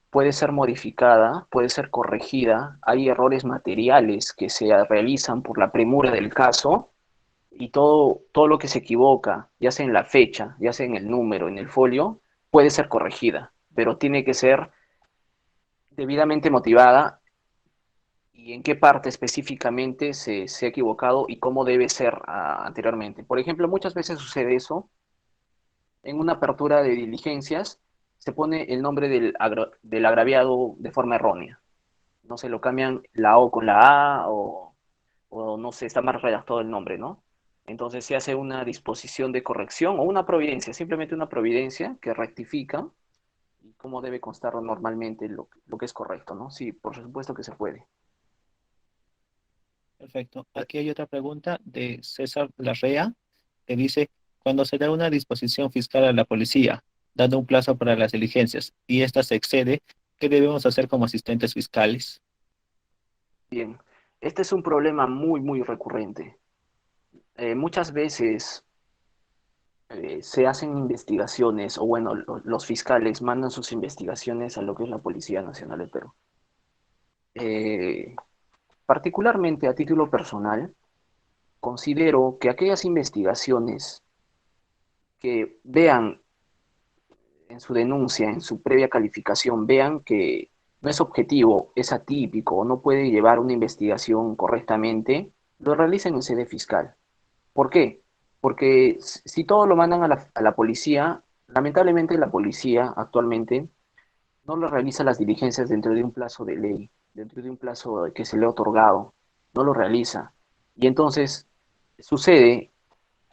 puede ser modificada, puede ser corregida. Hay errores materiales que se realizan por la premura del caso y todo lo que se equivoca, ya sea en la fecha, ya sea en el número, en el folio, puede ser corregida, pero tiene que ser debidamente motivada y en qué parte específicamente se ha equivocado y cómo debe ser anteriormente. Por ejemplo, muchas veces sucede eso. En una apertura de diligencias se pone el nombre del agraviado de forma errónea. No se lo cambian la O con la A o no sé, está mal redactado el nombre, ¿no? Entonces se hace una disposición de corrección o una providencia, simplemente una providencia que rectifica y cómo debe constar normalmente lo que es correcto, ¿no? Sí, por supuesto que se puede. Perfecto. Aquí hay otra pregunta de César Larrea que dice, cuando se da una disposición fiscal a la policía, dando un plazo para las diligencias, y ésta se excede, ¿qué debemos hacer como asistentes fiscales? Bien, este es un problema muy, muy recurrente. Muchas veces se hacen investigaciones, o bueno, los fiscales mandan sus investigaciones a lo que es la Policía Nacional del Perú. Eh, Particularmente a título personal, considero que aquellas investigaciones que vean en su denuncia, en su previa calificación, vean que no es objetivo, es atípico o no puede llevar una investigación correctamente, lo realicen en sede fiscal. ¿Por qué? Porque si todo lo mandan a la policía, lamentablemente la policía actualmente no lo realiza las diligencias dentro de un plazo de ley, dentro de un plazo que se le ha otorgado, no lo realiza. Y entonces sucede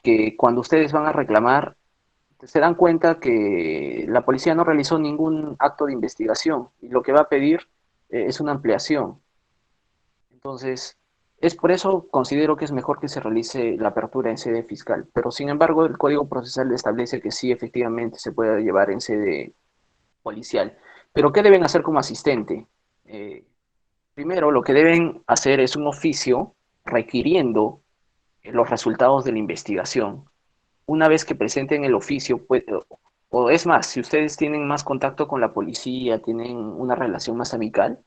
que cuando ustedes van a reclamar, se dan cuenta que la policía no realizó ningún acto de investigación y lo que va a pedir es una ampliación. Entonces, Es por eso considero que es mejor que se realice la apertura en sede fiscal, pero sin embargo el Código Procesal establece que sí, efectivamente se puede llevar en sede policial. Pero ¿qué deben hacer como asistente? Eh, Primero, lo que deben hacer es un oficio requiriendo los resultados de la investigación. Una vez que presenten el oficio, pues, o es más, si ustedes tienen más contacto con la policía, tienen una relación más amical,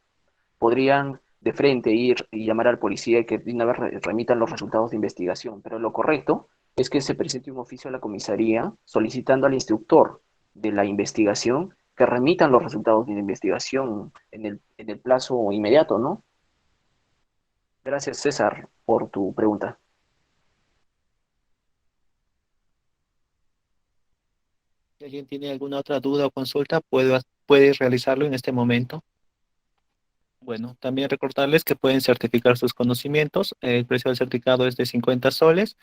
podrían de frente ir y llamar al policía y que de una vez remitan los resultados de investigación. Pero lo correcto es que se presente un oficio a la comisaría solicitando al instructor de la investigación que remitan los resultados de la investigación en el plazo inmediato, ¿no? Gracias, César, por tu pregunta. Si alguien tiene alguna otra duda o consulta, puede realizarlo en este momento. Bueno, también recordarles que pueden certificar sus conocimientos. El precio del certificado es de 50 soles.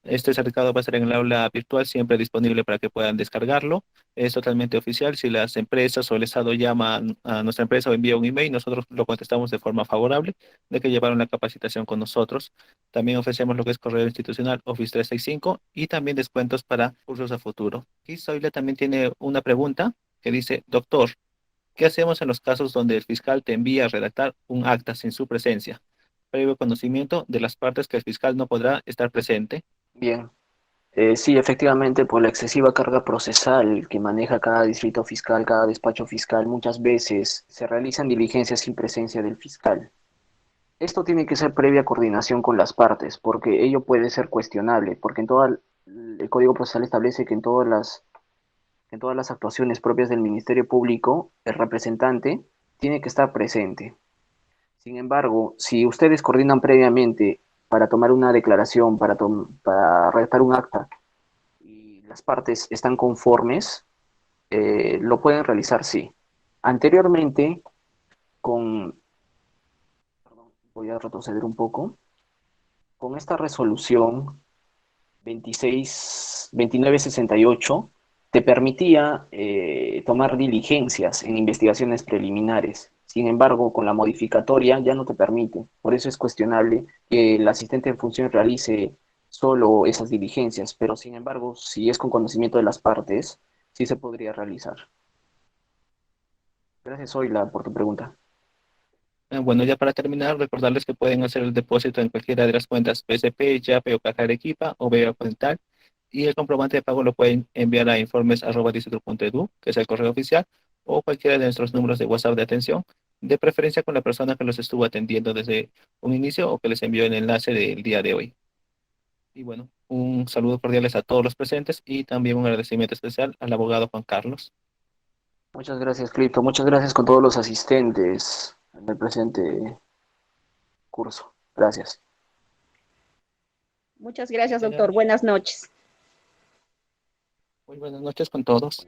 Este certificado va a estar en el aula virtual, siempre disponible para que puedan descargarlo. Es totalmente oficial. Si las empresas o el Estado llaman a nuestra empresa o envía un email, nosotros lo contestamos de forma favorable de que llevaron la capacitación con nosotros. También ofrecemos lo que es correo institucional Office 365 y también descuentos para cursos a futuro. Y Zoila también tiene una pregunta que dice, doctor, ¿qué hacemos en los casos donde el fiscal te envía a redactar un acta sin su presencia? Previo conocimiento de las partes que el fiscal no podrá estar presente. Bien, sí, efectivamente, por la excesiva carga procesal que maneja cada distrito fiscal, cada despacho fiscal, muchas veces se realizan diligencias sin presencia del fiscal. Esto tiene que ser previa coordinación con las partes, porque ello puede ser cuestionable, porque el Código Procesal establece que en todas las actuaciones propias del Ministerio Público, el representante tiene que estar presente. Sin embargo, si ustedes coordinan previamente para tomar una declaración, para redactar un acta, y las partes están conformes, lo pueden realizar, sí. Anteriormente, con, perdón, voy a retroceder un poco, con esta resolución 2968 te permitía tomar diligencias en investigaciones preliminares. Sin embargo, con la modificatoria ya no te permite. Por eso es cuestionable que el asistente en función realice solo esas diligencias, pero sin embargo, si es con conocimiento de las partes, sí se podría realizar. Gracias, Oila, por tu pregunta. Bueno, ya para terminar, recordarles que pueden hacer el depósito en cualquiera de las cuentas PSP, Yape o Caja Arequipa o Veo Cuental. Y el comprobante de pago lo pueden enviar a informes@distrito.edu, que es el correo oficial, o cualquiera de nuestros números de WhatsApp de atención, de preferencia con la persona que los estuvo atendiendo desde un inicio o que les envió el enlace del día de hoy. Y bueno, un saludo cordiales a todos los presentes y también un agradecimiento especial al abogado Juan Carlos. Muchas gracias, Clipto. Muchas gracias con todos los asistentes en el presente curso. Gracias. Muchas gracias, Tengan doctor. Buenas noches. muy buenas noches con todos.